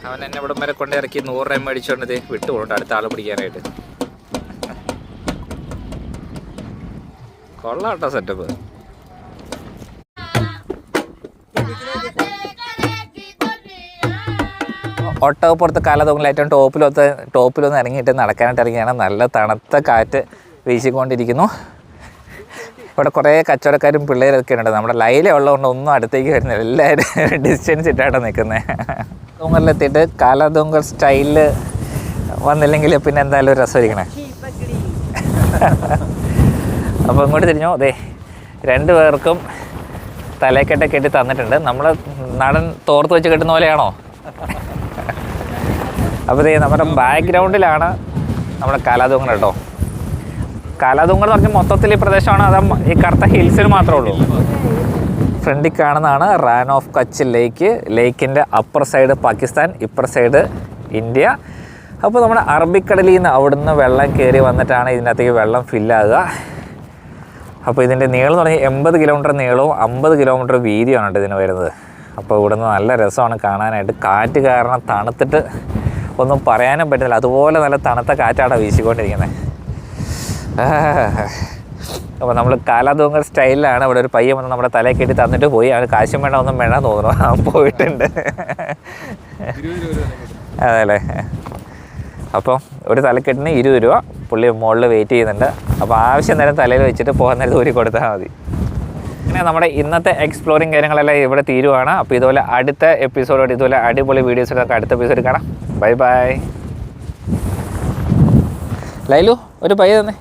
അവൻ എന്നെ ഇവിടം വരെ കൊണ്ട് ഇറക്കി 100 രൂപ മേടിച്ചുകൊണ്ട് വിട്ടുപോകണ്ട അടുത്ത ആളെ പിടിക്കാനായിട്ട്. കൊള്ളാം കേട്ടോ സെറ്റപ്പ്. ഒട്ടകപ്പുറത്ത് കാലതൂങ്ങിലേറ്റവും ടോപ്പിലൊന്ന് ഇറങ്ങിയിട്ട് നടക്കാനായിട്ട് ഇറങ്ങിയാണ്. നല്ല തണുത്ത കാറ്റ് വീശിക്കൊണ്ടിരിക്കുന്നു. ഇവിടെ കുറേ കച്ചവടക്കാരും പിള്ളേരൊക്കെ ഉണ്ട്. നമ്മുടെ ലൈല ഉള്ളതുകൊണ്ട് ഒന്നും അടുത്തേക്ക് വരുന്നില്ല, എല്ലാവരും ഡിസ്റ്റൻസ് ഇട്ടായിട്ടാണ് നിൽക്കുന്നത്. തൂങ്ങലിലെത്തിയിട്ട് കാലതൂങ്ങൽ സ്റ്റൈലിൽ വന്നില്ലെങ്കിൽ പിന്നെ എന്തായാലും ഒരു രസമായിരിക്കണേ. അപ്പോൾ ഇങ്ങോട്ട് തിരിഞ്ഞോ, അതെ 2 പേർക്കും തലക്കെട്ടൊക്കെ കെട്ടി തന്നിട്ടുണ്ട്. നമ്മൾ നാടൻ തോർത്ത് വെച്ച് കെട്ടുന്ന പോലെയാണോ? അപ്പോൾ ഇതേ നമ്മുടെ ബാക്ക്ഗ്രൗണ്ടിലാണ് നമ്മുടെ കാലാതൂങ്ങൽ കേട്ടോ. കാലാതൂങ്ങൽ എന്ന് പറഞ്ഞാൽ മൊത്തത്തിൽ ഈ പ്രദേശമാണ്, അത് ഈ കറുത്ത ഹിൽസിന് മാത്രമേ ഉള്ളൂ. ഫ്രണ്ടിൽ കാണുന്നതാണ് റാൻ ഓഫ് കച്ച് ലേക്കിൻ്റെ upper side Pakistan, upper side India. അപ്പോൾ നമ്മുടെ അറബിക്കടലിൽ നിന്ന് അവിടുന്ന് വെള്ളം കയറി വന്നിട്ടാണ് ഇതിനകത്തേക്ക് വെള്ളം ഫില്ലാകുക. അപ്പോൾ ഇതിൻ്റെ നീളം എന്ന് പറഞ്ഞാൽ 80 കിലോമീറ്റർ നീളവും 50 കിലോമീറ്റർ വീതിയാണ് കേട്ടോ ഇതിന് വരുന്നത്. അപ്പോൾ ഇവിടുന്ന് നല്ല രസമാണ് കാണാനായിട്ട്. കാറ്റ് കാരണം തണുത്തിട്ട് ഒന്നും പറയാനും പറ്റുന്നില്ല, അതുപോലെ നല്ല തണുത്ത കാറ്റാണ് വീശിക്കൊണ്ടിരിക്കുന്നത്. അപ്പോൾ നമ്മൾ കാലാതൂങ്ങൽ സ്റ്റൈലിലാണ്. ഇവിടെ ഒരു പയ്യൻ വന്ന് നമ്മുടെ തലയിൽ കെട്ടി തന്നിട്ട് പോയി. അവന് കാശും വേണ്ട ഒന്നും വേണ്ട തോന്നുന്നു, പോയിട്ടുണ്ട്. അതെ അല്ലേ. അപ്പോൾ ഒരു തലക്കെട്ടിന് 20 രൂപ പുള്ളി മുകളിൽ വെയിറ്റ് ചെയ്യുന്നുണ്ട്. അപ്പോൾ ആവശ്യം നേരം തലയിൽ വെച്ചിട്ട് പോകാൻ നേരം ഊരി കൊടുത്താൽ മതി. പിന്നെ നമ്മുടെ ഇന്നത്തെ എക്സ്പ്ലോറിങ് കാര്യങ്ങളെല്ലാം ഇവിടെ തീരുവാണ്. അപ്പോൾ ഇതുപോലെ അടുത്ത എപ്പിസോഡോട് ഇതുപോലെ അടിപൊളി വീഡിയോസൊക്കെ അടുത്ത എപ്പിസോഡിൽ കാണാം. Bye bye. ലൈലു ഒരു പയ്യ തന്നെ.